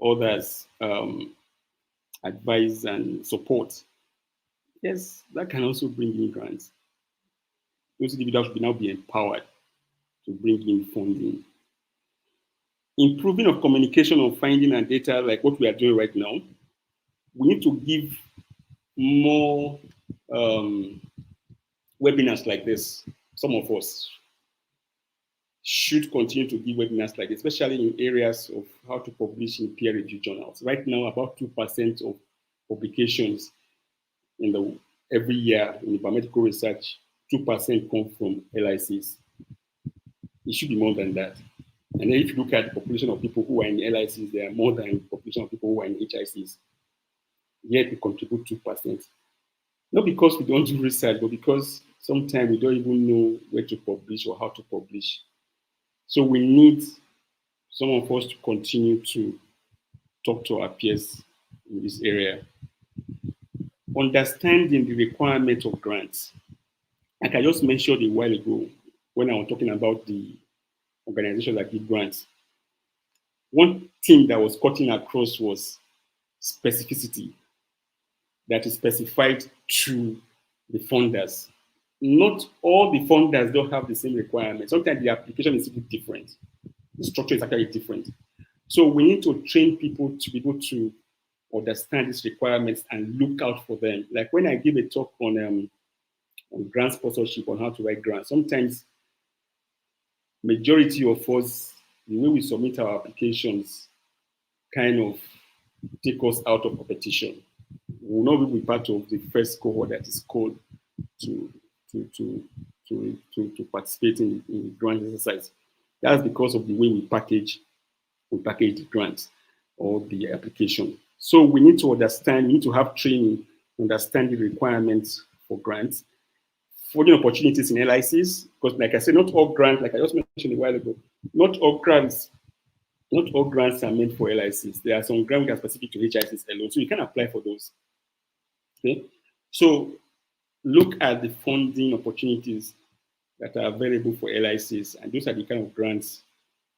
others advice and support, yes, that can also bring in grants. Those individuals should now be empowered to bring in funding. Improving of communication on finding and data, like what we are doing right now, we need to give more webinars like this. Some of us should continue to give webinars like this, especially in areas of how to publish in peer-reviewed journals. Right now, about 2% of publications every year in biomedical research, 2% come from LICs. It should be more than that. And then if you look at the population of people who are in LICs, there are more than the population of people who are in HICs. Yet we contribute 2%. Not because we don't do research, but because sometimes we don't even know where to publish or how to publish. So we need some of us to continue to talk to our peers in this area. Understanding the requirement of grants. Like I just mentioned a while ago when I was talking about the organizations that give grants. One thing that was cutting across was specificity that is specified to the funders. Not all the funders don't have the same requirements. Sometimes the application is a bit different. The structure is actually different. So we need to train people to be able to understand these requirements and look out for them. Like when I give a talk on grant sponsorship, on how to write grants, sometimes majority of us, the way we submit our applications kind of take us out of competition. We will not be part of the first cohort that is called to participate in the grant exercise. That's because of the way we package the grant or the application. So we need to understand, we need to have training, understand the requirements for grants, funding opportunities in LICs, because like I said, not all grants, like I just mentioned a while ago, not all grants are meant for LICs. There are some grants that are specific to HICs alone, so you can apply for those. Okay, so look at the funding opportunities that are available for LICs, and those are the kind of grants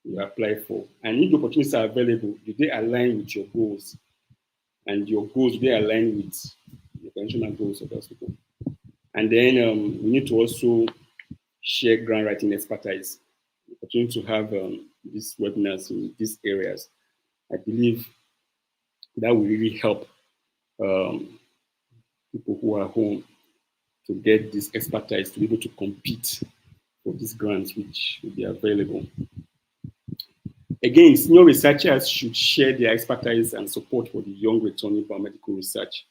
you apply for. And if the opportunities are available, do they align with your goals? And your goals, do they align with the conventional goals of those people? And then we need to also share grant writing expertise. The opportunity to have these webinars in these areas, I believe that will really help people who are home to get this expertise to be able to compete for these grants which will be available. Again, senior researchers should share their expertise and support for the young returning biomedical research.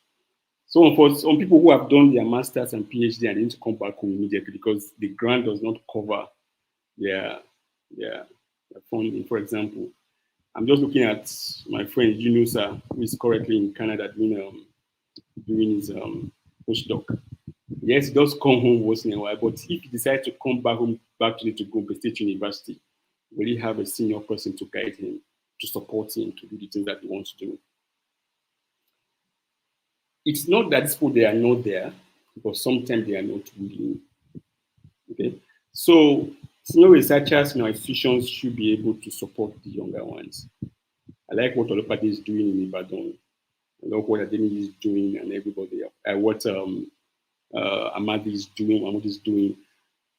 So for some people who have done their masters and PhD and need to come back home immediately because the grant does not cover their funding. For example, I'm just looking at my friend Yusuf, who is currently in Canada doing his postdoc. Yes, he does come home once in a while, but if he decides to come back home, back to Gombe State University, will he have a senior person to guide him, to support him, to do the things that he wants to do? It's not that these people, they are not there, but sometimes they are not willing. Okay, so senior researchers in our institutions should be able to support the younger ones. I like what Olopade is doing in Ibadan. I love what Adeni is doing, and everybody. What Amadi is doing, Mahmoud is doing.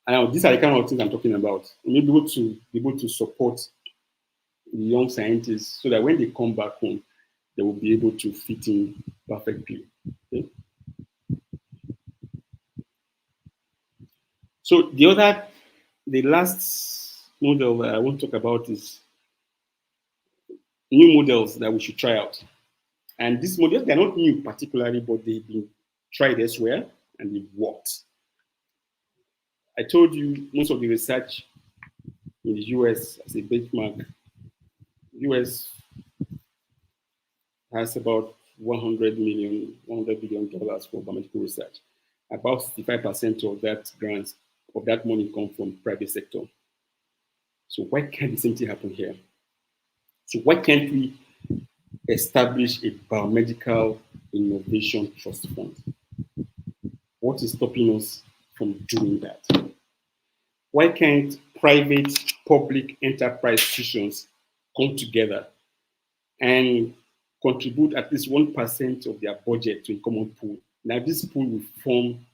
And these are the kind of things I'm talking about. We need to be able to support the young scientists so that when they come back home, they will be able to fit in perfectly. Okay? So the last model that I want to talk about is new models that we should try out. And these models, they're not new particularly, but they've been tried elsewhere and they've worked. I told you most of the research in the US as a benchmark, US has about $100 billion for biomedical research. About 65% of that money comes from private sector. So why can't the same thing happen here? So why can't we establish a biomedical innovation trust fund? What is stopping us from doing that? Why can't private, public enterprise institutions come together and contribute at least 1% of their budget to a common pool? Now, this pool will form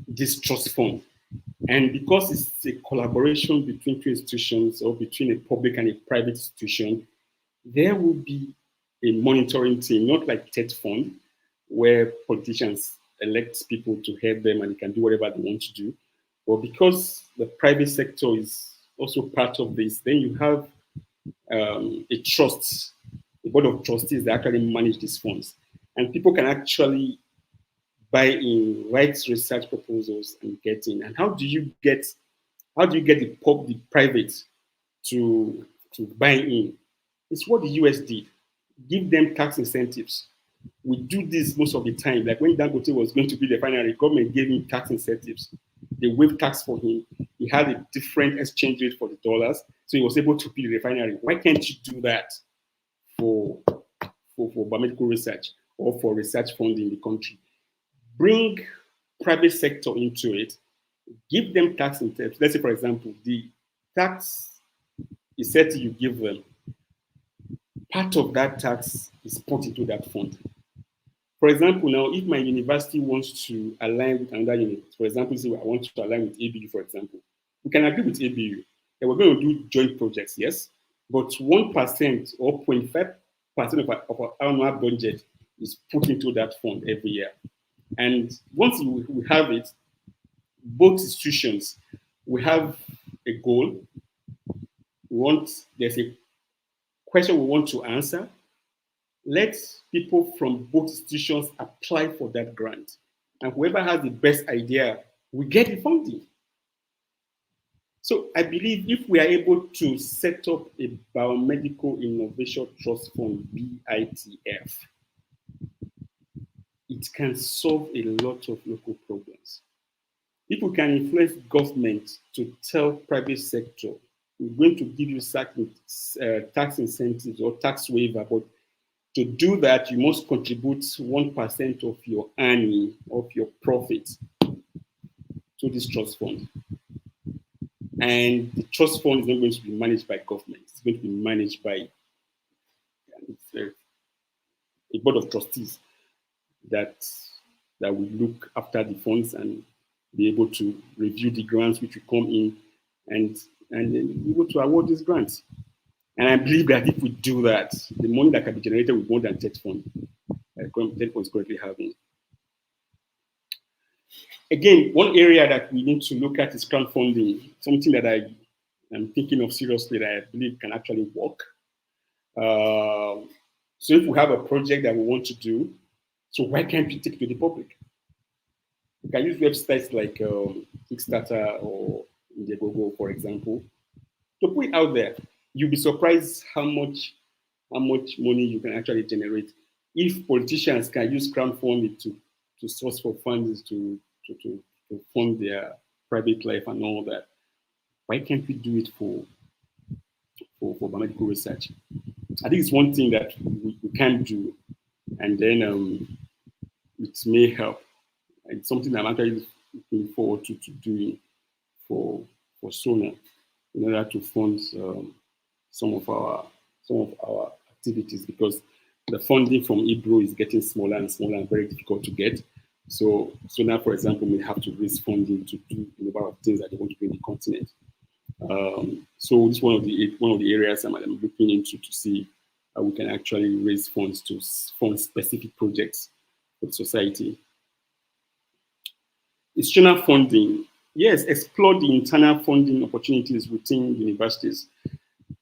this trust fund. And because it's a collaboration between two institutions or between a public and a private institution, there will be a monitoring team, not like TED fund, where politicians elect people to head them and they can do whatever they want to do. But because the private sector is also part of this, then you have a trust, a board of trustees that actually manage these funds. And people can actually buy in, write research proposals and get in. And how do you get the private to buy in? It's what the US did. Give them tax incentives. We do this most of the time. Like when Dangote was going to be the refinery, government gave him tax incentives. They waived tax for him. He had a different exchange rate for the dollars, so he was able to build the refinery. Why can't you do that for biomedical research or for research funding in the country? Bring private sector into it. Give them tax incentives. Let's say, for example, the tax is said you give them. Part of that tax is put into that fund. For example, now, if my university wants to align with another unit, for example, say I want to align with ABU, for example, we can agree with ABU that we're going to do joint projects, yes, but 1% or 0.5% of our annual budget is put into that fund every year. And once we have it, both institutions, we have a goal, there's a question we want to answer. Let people from both institutions apply for that grant. And whoever has the best idea will get the funding. So I believe if we are able to set up a Biomedical Innovation Trust Fund, BITF, it can solve a lot of local problems. If we can influence government to tell private sector, we're going to give you tax incentives or tax waiver, but to do that, you must contribute 1% of your earning, of your profit to this trust fund. And the trust fund is not going to be managed by government. It's going to be managed by a board of trustees that will look after the funds and be able to review the grants which will come in and be able to award these grants. And I believe that if we do that, the money that can be generated with more than TED fund, TED fund is currently having. Again, one area that we need to look at is crowdfunding, something that I am thinking of seriously that I believe can actually work. So if we have a project that we want to do, so why can't we take it to the public? We can use websites like Kickstarter or Indiegogo, for example, to put it out there. You'll be surprised how much money you can actually generate if politicians can use crowdfunding to source for funds to fund their private life and all that. Why can't we do it for biomedical research? I think it's one thing that we can do, and then it may help. It's something I'm actually looking forward to doing for SONA in order to fund some of our activities, because the funding from IBRO is getting smaller and smaller and very difficult to get. So now, for example, we have to raise funding to do a number of things that they want to do in the continent. So this is one of the areas I'm looking into to see how we can actually raise funds to fund specific projects for the society. External funding, yes, explore the internal funding opportunities within universities.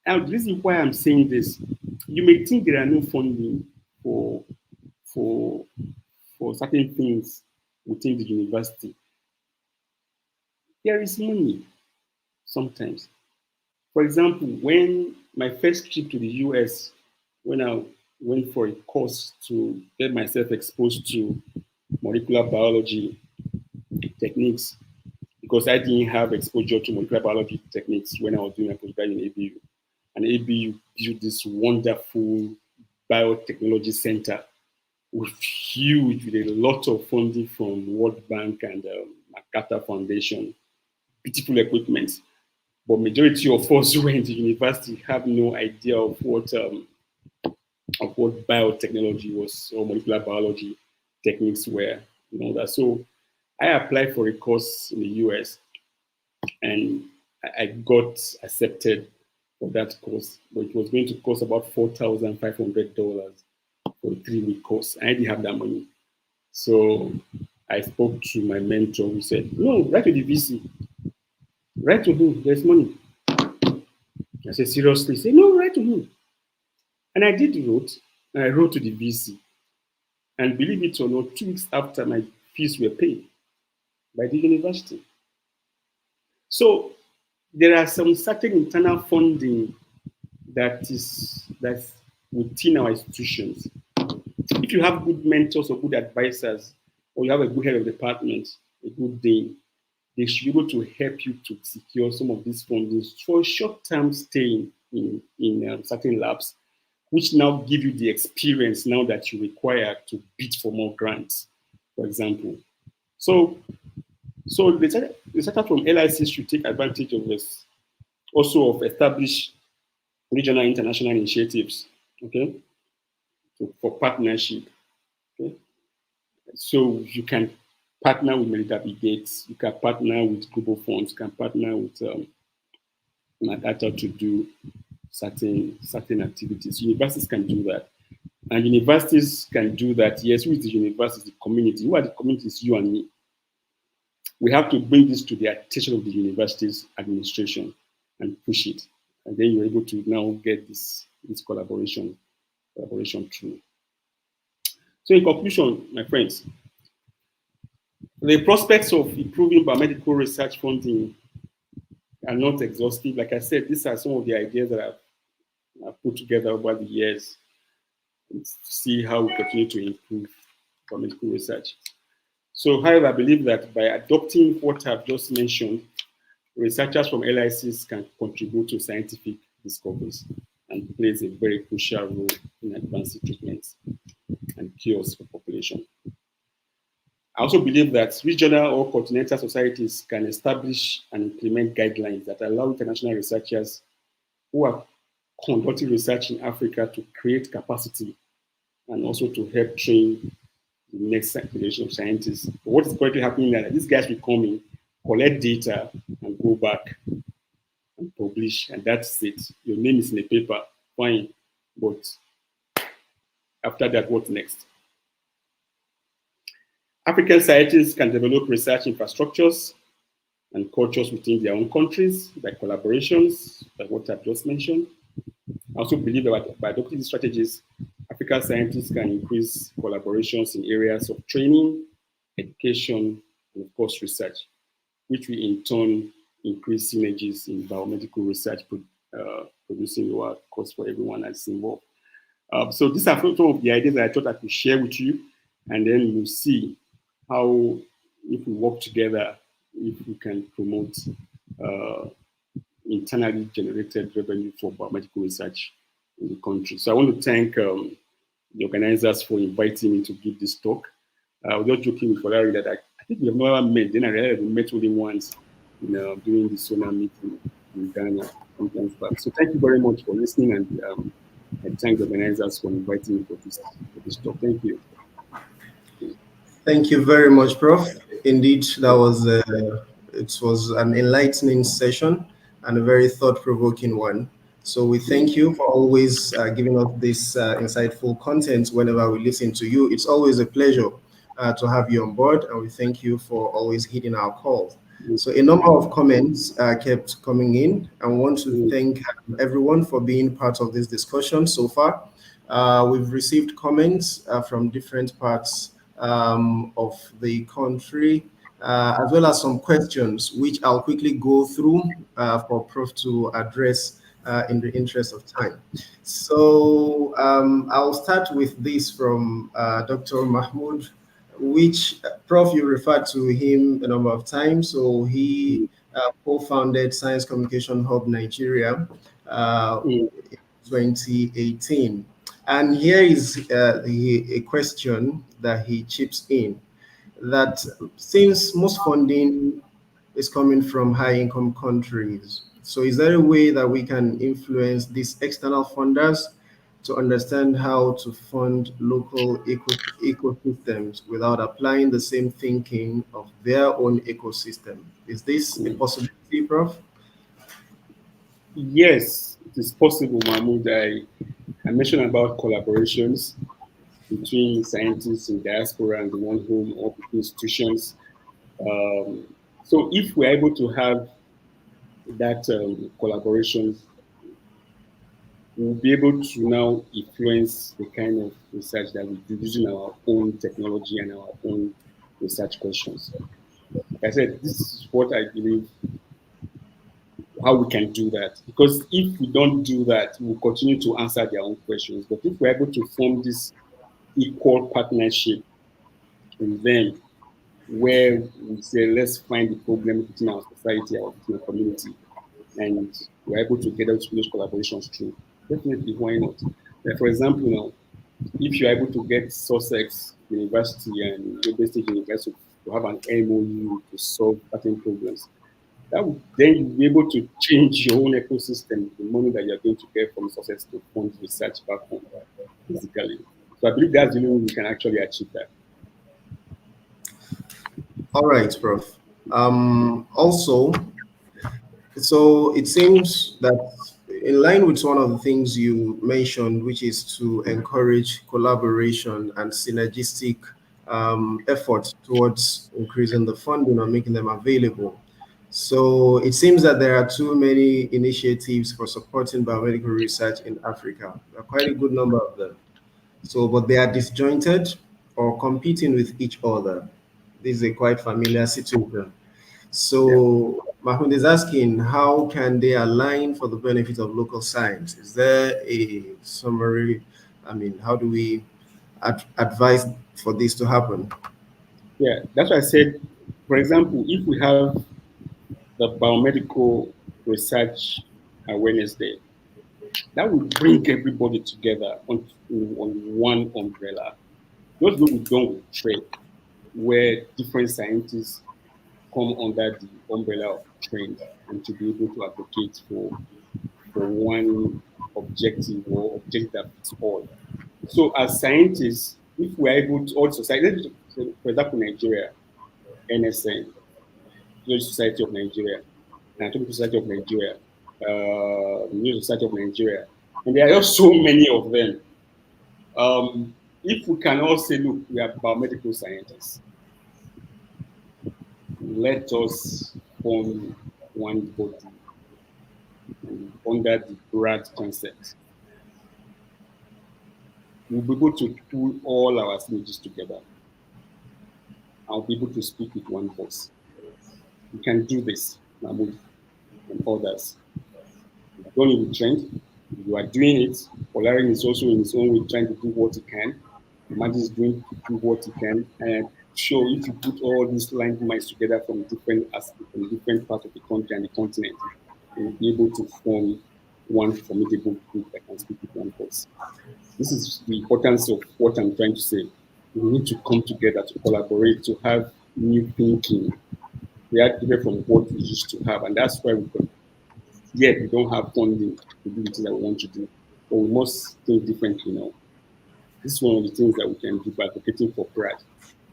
And the reason why I'm saying this, you may think there are no funding for certain things within the university. There is money sometimes. For example, when my first trip to the US, when I went for a course to get myself exposed to molecular biology techniques, because I didn't have exposure to molecular biology techniques when I was doing my postgraduate in ABU. And ABU built this wonderful biotechnology center with a lot of funding from World Bank and MacArthur Foundation, beautiful equipment. But majority of us who went to university have no idea of what biotechnology was or molecular biology techniques were, and all that. So I applied for a course in the US and I got accepted for that course, but it was going to cost about $4,500 for a 3-week course. I didn't have that money. So I spoke to my mentor who said, no, write to the VC. Write to him, there's money. I said, seriously? He said, no, write to him. And I did wrote, and I wrote to the VC. And believe it or not, 2 weeks after, my fees were paid by the university. So there are some certain internal funding that's within our institutions. If you have good mentors or good advisors, or you have a good head of department, a good dean, they should be able to help you to secure some of these fundings for a short-term stay in certain labs, which now give you the experience now that you require to bid for more grants, for example. So the setup from LIC should take advantage of this, also of established regional international initiatives, okay, for partnership, okay. So you can partner with Melinda Gates, you can partner with global funds, you can partner with MacArthur to do certain activities. Universities can do that. And universities can do that. Yes, who is the university? The community. Who are the communities? You and me. We have to bring this to the attention of the university's administration and push it. and then you're able to now get this collaboration through. So in conclusion, my friends, the prospects of improving biomedical research funding are not exhaustive. Like I said, these are some of the ideas that I've put together over the years to see how we continue to improve biomedical research. So, however, I believe that by adopting what I've just mentioned, researchers from LICs can contribute to scientific discoveries and plays a very crucial role in advancing treatments and cures for population. I also believe that regional or continental societies can establish and implement guidelines that allow international researchers who are conducting research in Africa to create capacity and also to help train the next generation of scientists. But what is currently happening is that these guys will come in, collect data, and go back and publish, and that's it. Your name is in a paper, fine. But after that, what next? African scientists can develop research infrastructures and cultures within their own countries by collaborations, like what I've just mentioned. I also believe that by adopting these strategies, African scientists can increase collaborations in areas of training, education, and of course research, which will in turn increase synergies in biomedical research, producing lower costs for everyone that's involved. So these are some of the ideas that I thought I could share with you, and then we'll see how, if we work together, if we can promote internally generated revenue for biomedical research in the country. So I want to thank the organizers for inviting me to give this talk. I was just joking with Larry that I think we have never met. Then I realized we met only once during the SONA meeting in Ghana sometimes back. So thank you very much for listening, and I thank the organizers for inviting me for this talk. Thank you. Thank you very much, Prof. Indeed, that was it was an enlightening session and a very thought-provoking one. So we thank you for always giving us this insightful content whenever we listen to you. It's always a pleasure to have you on board, and we thank you for always hitting our calls. So a number of comments kept coming in. I want to thank everyone for being part of this discussion so far. We've received comments from different parts of the country, as well as some questions, which I'll quickly go through for Prof to address in the interest of time. So I'll start with this from Dr. Mahmoud, which Prof, you referred to him a number of times. So he co-founded Science Communication Hub Nigeria in 2018. And here is a question that he chips in, that since most funding is coming from high-income countries, so is there a way that we can influence these external funders to understand how to fund local ecosystems without applying the same thinking of their own ecosystem? Is this a possibility, Prof? Yes, it is possible, Mahmoud. I mentioned about collaborations between scientists in diaspora and the one home or institutions. So if we're able to have that collaboration, we'll be able to now influence the kind of research that we do using our own technology and our own research questions. Like I said, this is what I believe, how we can do that. Because if we don't do that, we'll continue to answer their own questions. But if we're able to form this equal partnership with them, where we say, let's find the problem within our society or within our community, and we're able to get those collaborations through, definitely, why not? For example, if you're able to get Sussex University and Newgate State University to have an MOU to solve certain problems, that would then you'll be able to change your own ecosystem, the money that you're going to get from Sussex to fund research back home, physically. So I believe that's the only way we can actually achieve that. All right, Prof. Also, so it seems that in line with one of the things you mentioned, which is to encourage collaboration and synergistic efforts towards increasing the funding or making them available. So it seems that there are too many initiatives for supporting biomedical research in Africa. There are quite a good number of them. So, but they are disjointed or competing with each other. This is a quite familiar situation. Yeah. So Mahmoud is asking, how can they align for the benefit of local science? Is there a summary? I mean, how do we advise for this to happen? Yeah, that's why I said, for example, if we have the Biomedical Research Awareness Day, that will bring everybody together on one umbrella. Just what we've done with trade, where different scientists come under the umbrella of trade and to be able to advocate for one objective or objective that fits all. So as scientists, if we're able to all society, for example, Nigeria, NSN, Neuro Society of Nigeria, Anatomical Society of Nigeria, Neuro Society of Nigeria, and there are just so many of them. If we can all say, look, we are biomedical scientists, let us form one body under the broad concept. We'll be able to pull all our synergies together. I'll be able to speak with one voice. We can do this, Mahmoud and others. We've done it with Trent. You are doing it. Olarin is also in his own way trying to do what he can. Imagine is doing to do what he can. And sure, if you put all these line minds together from different aspects, from different parts of the country and the continent, we'll be able to form one formidable group that can speak with one voice. This is the importance of what I'm trying to say. We need to come together to collaborate, to have new thinking. We are different from what we used to have, and that's why we could. Yet we don't have funding to do the things that we want to do, but we must think differently now. This is one of the things that we can do by advocating for Brad.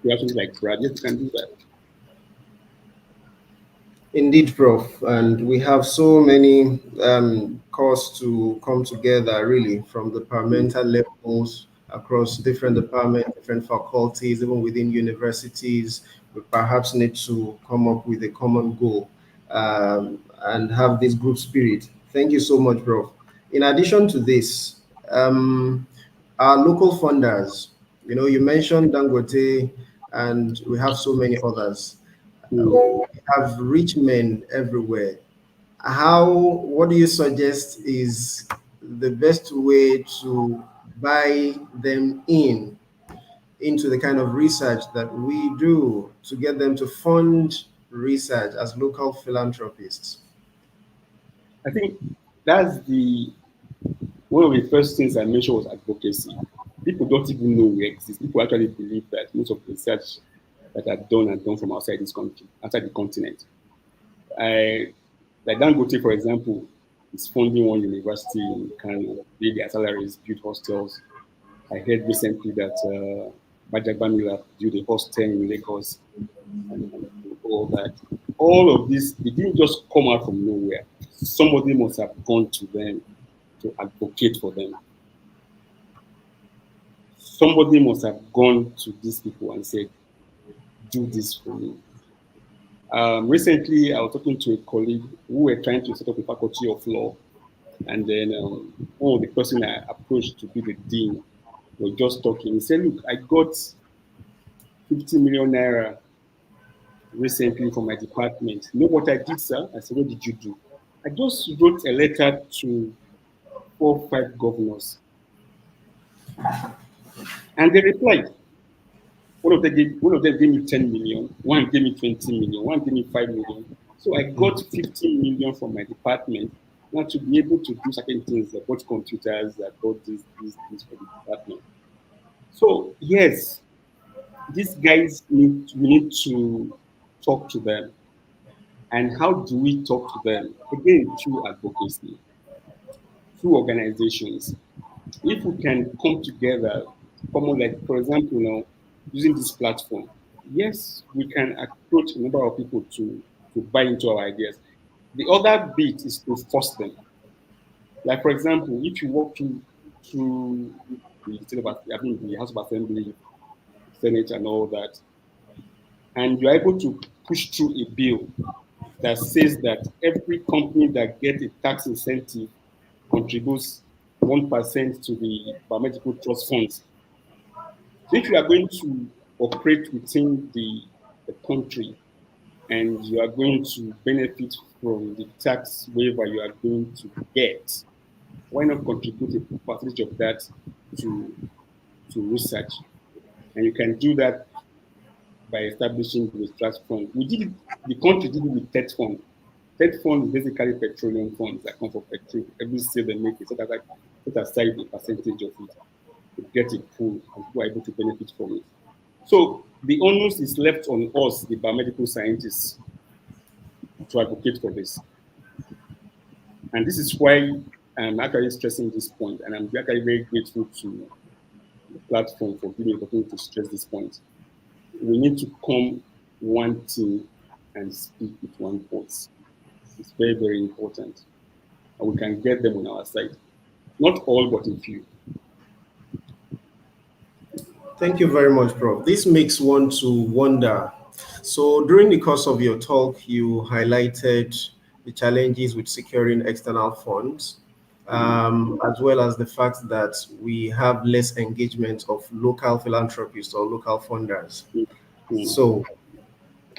We have things like Brad, yes, we can do that. Indeed, Prof. And we have so many cause to come together, really, from the Mm. departmental levels across different departments, different faculties, even within universities. We perhaps need to come up with a common goal and have this group spirit. Thank you so much, Prof. In addition to this, our local funders, you mentioned Dangote, and we have so many others. Mm. We have rich men everywhere. What do you suggest is the best way to buy them into the kind of research that we do to get them to fund research as local philanthropists? I think that's the one of the first things I mentioned was advocacy. People don't even know we exist. People actually believe that most of the research that are done from outside this country, outside the continent. I, like Dangote, for example, is funding one university in Kano, pay their salaries, build hostels. I heard recently that Bajagbamila built a hostel in Lagos and all that. All of this, it didn't just come out from nowhere. Somebody must have gone to them to advocate for them. Somebody must have gone to these people and said, do this for me. Recently, I was talking to a colleague who were trying to set up a faculty of law, and then one of the person I approached to be the dean was just talking. He said, "Look, I got 50 million naira recently from my department. You know what I did, sir?" I said, "What did you do?" "I just wrote a letter to 4 or 5 governors, and they replied. One of them gave me 10 million, one gave me 20 million, one gave me 5 million. So I got 15 million from my department now to be able to do certain things. I bought computers, I bought this for the department. So yes, these guys we need to talk to them. And how do we talk to them? Again, through advocacy, through organizations. If we can come together, common like for example, using this platform, yes, we can approach a number of people to buy into our ideas. The other bit is to force them. Like for example, if you walk through the the House of Assembly, Senate, and all that, and you're able to push through a bill that says that every company that gets a tax incentive contributes 1% to the biomedical trust funds. So if you are going to operate within the country and you are going to benefit from the tax waiver you are going to get, why not contribute a percentage of that to, to research? And you can do that by establishing the trust fund. We did it, the country did it with TED fund. TED fund is basically petroleum funds that come from petrol. Every sale they make, set aside a percentage of it to get a pool and people are able to benefit from it. So the onus is left on us, the biomedical scientists, to advocate for this. And this is why I'm actually stressing this point, and I'm actually very grateful to the platform for giving me the opportunity to stress this point. We need to come one team and speak with one voice. It's very, very important. And we can get them on our side. Not all, but a few. Thank you very much, Prof. This makes one to wonder. So during the course of your talk, you highlighted the challenges with securing external funds, as well as the fact that we have less engagement of local philanthropists or local funders. So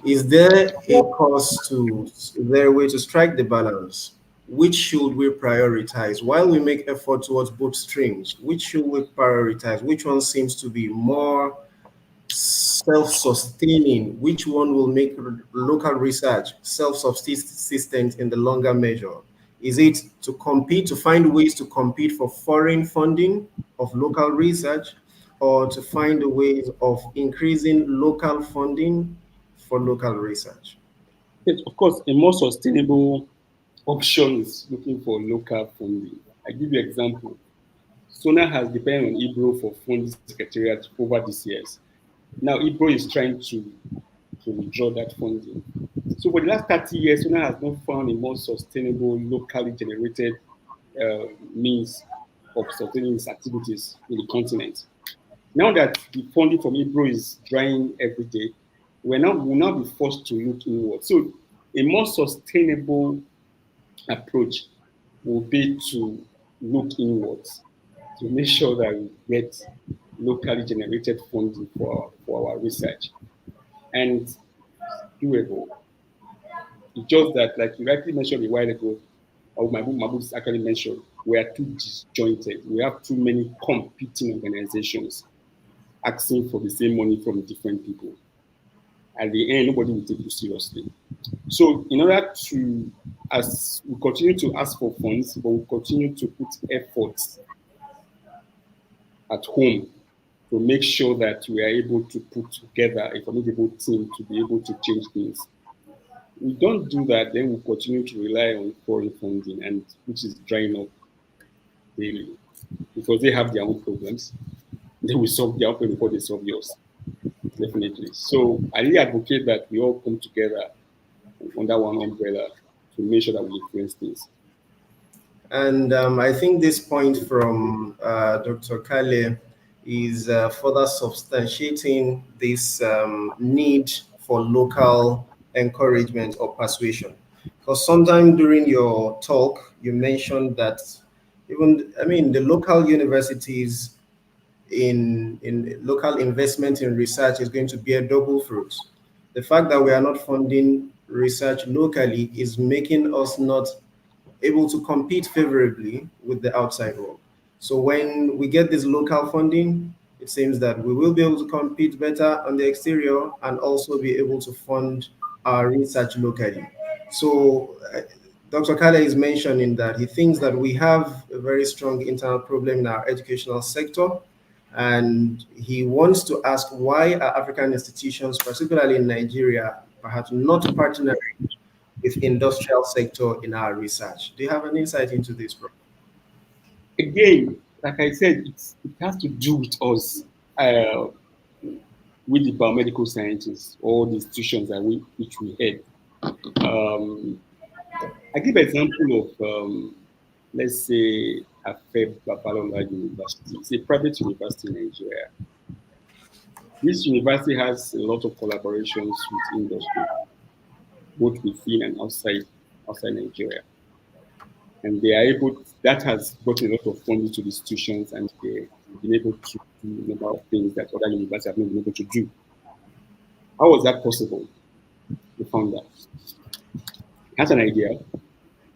is there a way to strike the balance? Which should we prioritize? While we make effort towards both streams, which should we prioritize? Which one seems to be more self-sustaining? Which one will make local research self-subsistent in the longer measure? Is it to find ways to compete for foreign funding of local research, or to find ways of increasing local funding for local research? Yes, of course, a more sustainable option is looking for local funding. I give you an example. SONA has depended on IBRO for funding secretariat over these years. Now IBRO is trying to withdraw that funding. So for the last 30 years, SONA has not found a more sustainable, locally generated means of sustaining its activities in the continent. Now that the funding from IBRO is drying every day, we'll now be forced to look inward. So a more sustainable approach will be to look inwards to make sure that we get locally generated funding for our research. And doable. It's just that, like you rightly mentioned a while ago, or Mahmoud actually mentioned, we are too disjointed. We have too many competing organizations asking for the same money from different people. At the end, nobody will take you seriously. So in order to, as we continue to ask for funds, but we continue to put efforts at home to make sure that we are able to put together a formidable team to be able to change things. We don't do that, then we continue to rely on foreign funding, and which is drying up daily because they have their own problems. They will solve their own problem before they solve yours. Definitely. So I really advocate that we all come together under one umbrella to make sure that we influence things. And I think this point from Dr. Kale is further substantiating this need for local encouragement or persuasion. Because sometime during your talk, you mentioned that the local universities in local investment in research is going to bear double fruits. The fact that we are not funding research locally is making us not able to compete favorably with the outside world. So when we get this local funding, it seems that we will be able to compete better on the exterior and also be able to fund our research locally. So Dr. Kale is mentioning that he thinks that we have a very strong internal problem in our educational sector, and he wants to ask why are African institutions, particularly in Nigeria, perhaps not partnering with industrial sector in our research. Do you have an insight into this, bro? Again, like I said, it has to do with us, with the biomedical scientists, or the institutions that which we head. I give an example of, let's say, Afeb Babalola University. It's a private university in Nigeria. This university has a lot of collaborations with industry. both within and outside Nigeria. And they are able, that has brought a lot of funding to the institutions, and they've been able to do a number of things that other universities have not been able to do. How was that possible? The founder has an idea,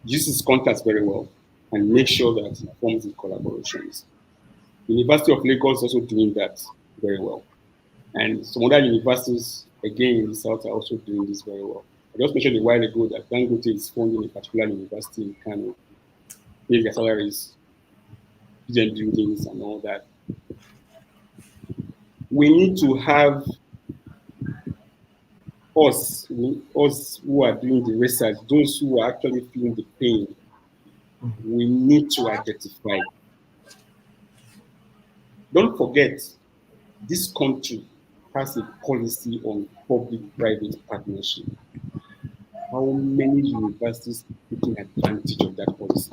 uses contacts very well, and makes sure that he forms the collaborations. University of Lagos is also doing that very well. And some other universities, again, in the South are also doing this very well. I just mentioned a while ago that Dangote is funding a particular university in Kano, paying their salaries, student buildings, and all that. We need to have us who are doing the research, those who are actually feeling the pain, we need to identify. Don't forget, this country has a policy on public-private partnership. How many universities are taking advantage of that policy?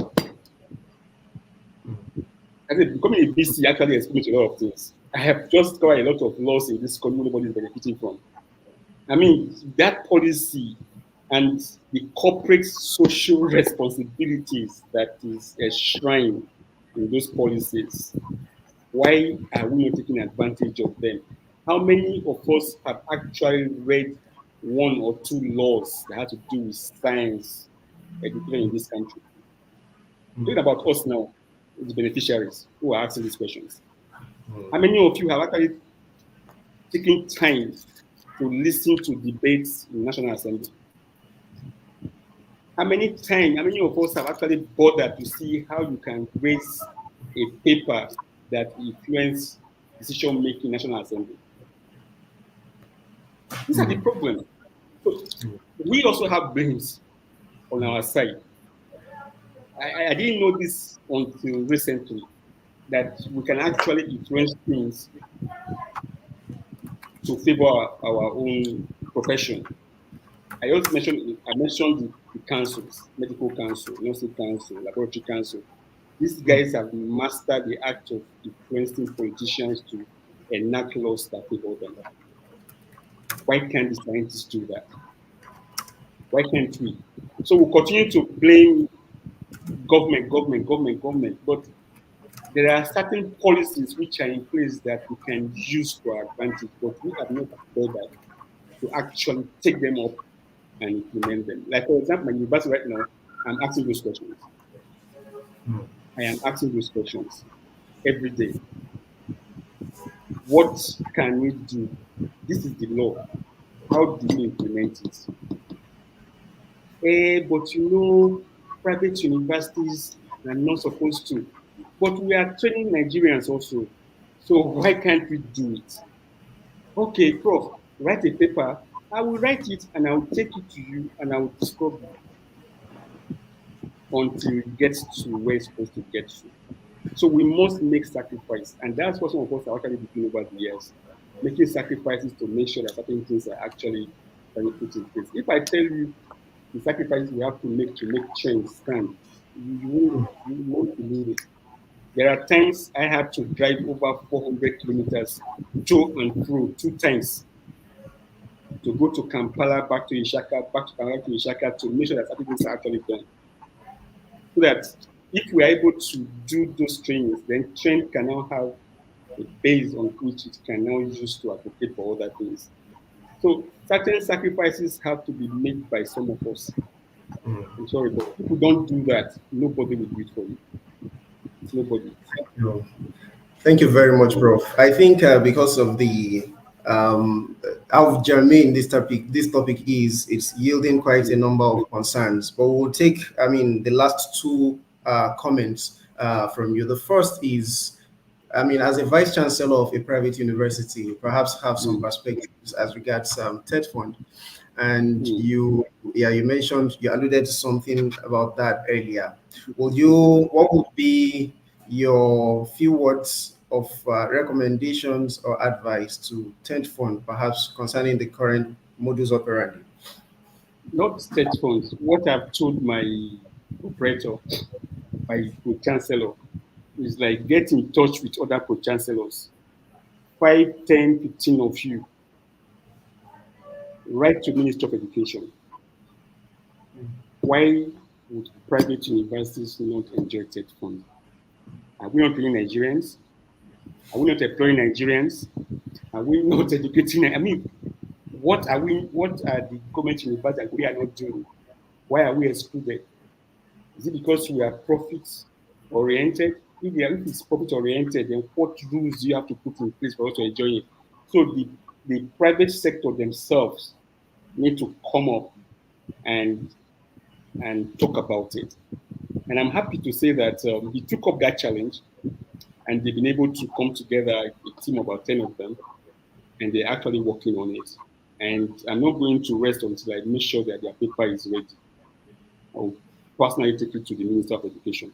I said, becoming a BC actually explains a lot of things. I have just covered a lot of laws in this country nobody is benefiting from. I mean, that policy and the corporate social responsibilities that is enshrined in those policies, why are we not taking advantage of them? How many of us have actually read one or two laws that have to do with science education in this country? Think about us now, the beneficiaries who are asking these questions. How many of you have actually taken time to listen to debates in National Assembly? How many of us have actually bothered to see how you can raise a paper that influences decision making in National Assembly? These are the problems. So we also have brains on our side. I didn't know this until recently, that we can actually influence things to favor our own profession. I mentioned the councils, medical council, nursing council, laboratory council. These guys have mastered the act of influencing politicians to enact laws that favor them. Why can't the scientists do that? Why can't we? So we'll continue to blame government, but there are certain policies which are in place that we can use to our advantage, but we have not bothered to actually take them up and implement them. Like, for example, my university right now, I'm asking those questions. I am asking those questions every day. What can we do? This is the law. How do we implement it? But you know, private universities are not supposed to. But we are training Nigerians also. So why can't we do it? Okay, Prof, write a paper. I will write it and I will take it to you and I will discuss it until it gets to where it's supposed to get to. So we must make sacrifice. And that's what some of us are actually doing over the years, making sacrifices to make sure that certain things are actually put in place. If I tell you the sacrifices we have to make change stand, you won't believe it. There are times I had to drive over 400 kilometers to and fro 2 times to go to Kampala, back to Ishaka, back to Kampala to Ishaka to make sure that certain things are actually done. So that if we are able to do those trainings, then train can now have a base on which it can now use to advocate for other things. So certain sacrifices have to be made by some of us. I'm sorry, but if you don't do that, nobody will do it for you. Nobody. Thank you very much, Prof. I think because of the how germane this topic is, it's yielding quite a number of concerns. But we'll take, the last two comments from you. The first is, as a vice chancellor of a private university, you perhaps have some perspectives as regards TED Fund. And you mentioned, you alluded to something about that earlier. What would be your few words of recommendations or advice to TED Fund, perhaps concerning the current modus operandi? Not TED Funds. What I've told my operator, my pro-chancellor, is like get in touch with other pro-chancellors. 5, 10, 15 of you. Write to Ministry of Education. Why would private universities not enjoy TED funds? Are we not paying Nigerians? Are we not employing Nigerians? Are we not educating? I mean, what are we? What are the government universities that we are not doing? Why are we excluded? Is it because we are profit oriented? If it's profit oriented, then what rules do you have to put in place for us to enjoy it? So the private sector themselves need to come up and talk about it. And I'm happy to say that he took up that challenge and they've been able to come together, a team of about 10 of them, and they're actually working on it. And I'm not going to rest until I make sure that their paper is ready. I'll personally take it to the Minister of Education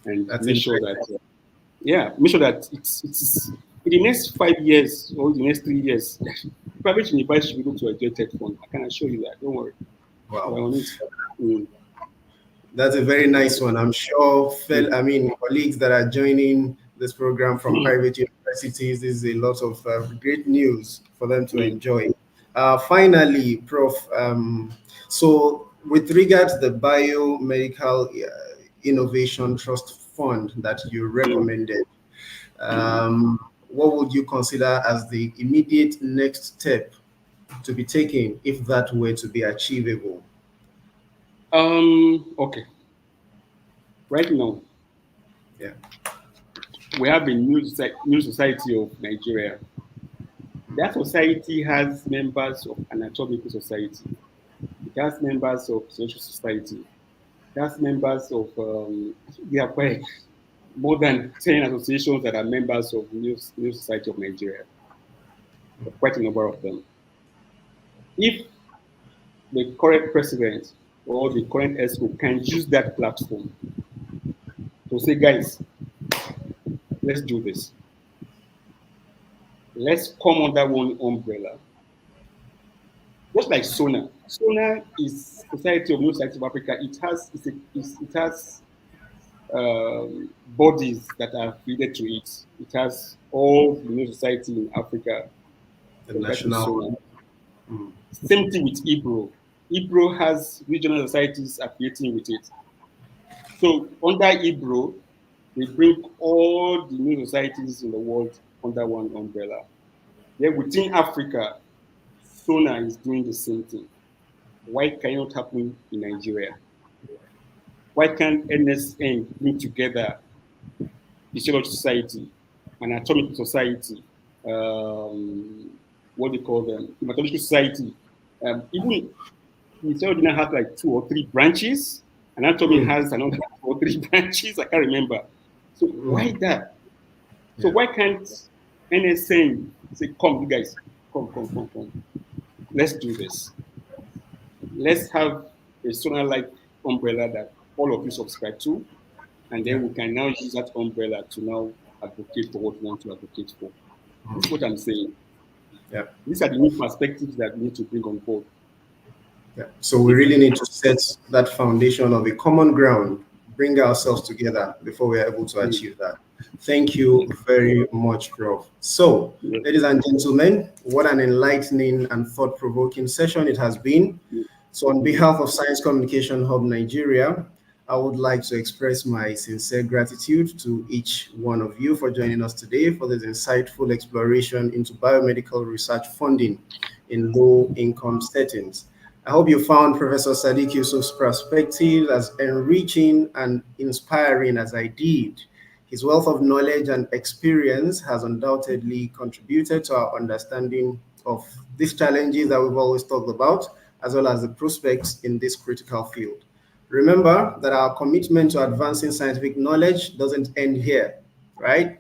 and That's make sure that, make sure that it's in the next 5 years or the next 3 years, private universities should be able to enjoy TED fund. I can assure you that. Don't worry. wow. Mm. That's a very nice one. I'm sure, colleagues that are joining this program from private universities, this is a lot of great news for them to enjoy. Finally, Prof, so with regard to the Biomedical Innovation Trust Fund that you recommended, what would you consider as the immediate next step to be taken if that were to be achievable? Okay. Right now, Yeah. we have a new society of Nigeria. That society has members of anatomical society. It has members of social society. It has members of, there are quite more than 10 associations that are members of New Society of Nigeria. Quite a number of them. If the current president or the current ESCO can use that platform to say, guys, let's do this. Let's come under one umbrella. Just like SONA. SONA is Society of Neuroscientists of Africa. It has bodies that are affiliated to it. It has all the new society in Africa. The national. Same thing with IBRO. IBRO has regional societies affiliating with it. So under IBRO, they bring all the new societies in the world under one umbrella. Then within Africa, SONA is doing the same thing. Why cannot happen in Nigeria? Why can't NSN bring together physiology society, anatomical society, what do you call them, hematological society? Even physiology now has like 2 or 3 branches. Anatomy has another 2 or 3 branches. I can't remember. So why that? So why can't NSN say, come, you guys, come. Let's do this. Let's have a SONA-like umbrella that all of you subscribe to, and then we can now use that umbrella to now advocate for what we want to advocate for. This is what I'm saying. Yeah. These are the new perspectives that we need to bring on board. Yeah. So we really need to set that foundation of a common ground, bring ourselves together before we are able to achieve that. Thank you very much, Prof. So, ladies and gentlemen, what an enlightening and thought-provoking session it has been. So on behalf of Science Communication Hub Nigeria, I would like to express my sincere gratitude to each one of you for joining us today for this insightful exploration into biomedical research funding in low-income settings. I hope you found Professor Sadiq Yusuf's perspective as enriching and inspiring as I did. His wealth of knowledge and experience has undoubtedly contributed to our understanding of these challenges that we've always talked about, as well as the prospects in this critical field. Remember that our commitment to advancing scientific knowledge doesn't end here, right?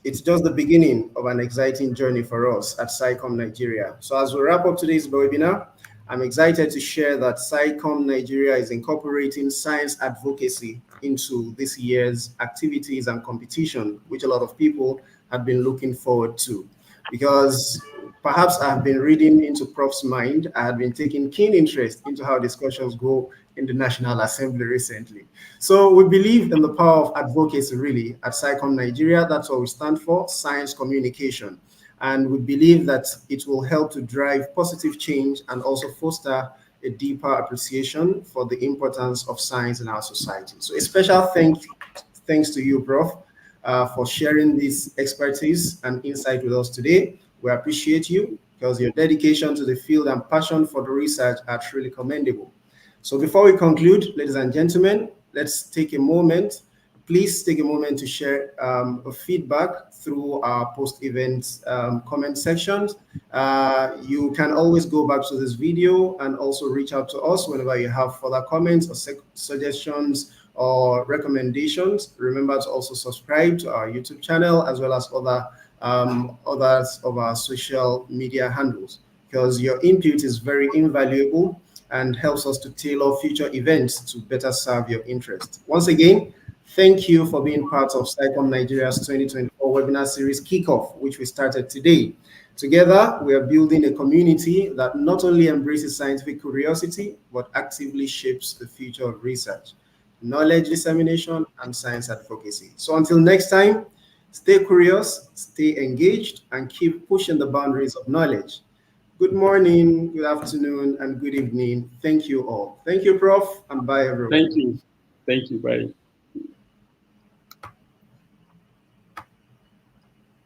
It's just the beginning of an exciting journey for us at SciComNigeria. So as we wrap up today's webinar, I'm excited to share that SciComNigeria is incorporating science advocacy into this year's activities and competition, which a lot of people have been looking forward to. Because perhaps I've been reading into Prof's mind, I have been taking keen interest into how discussions go in the National Assembly recently. So we believe in the power of advocacy really at SciComNigeria. That's what we stand for, science communication. And we believe that it will help to drive positive change and also foster a deeper appreciation for the importance of science in our society. So a special thanks to you, Prof, for sharing this expertise and insight with us today. We appreciate you because your dedication to the field and passion for the research are truly commendable. So before we conclude, ladies and gentlemen, let's take a moment. Please take a moment to share a feedback through our post-event comment sections. You can always go back to this video and also reach out to us whenever you have further comments or suggestions or recommendations. Remember to also subscribe to our YouTube channel as well as others of our social media handles, because your input is very invaluable and helps us to tailor future events to better serve your interests. Once again, thank you for being part of SciComNigeria's 2024 webinar series Kickoff, which we started today. Together, we are building a community that not only embraces scientific curiosity, but actively shapes the future of research, knowledge dissemination, and science advocacy. So until next time, stay curious, stay engaged, and keep pushing the boundaries of knowledge. Good morning, good afternoon, and good evening. Thank you all. Thank you, Prof, and bye, everyone. Thank you. Thank you. Bye.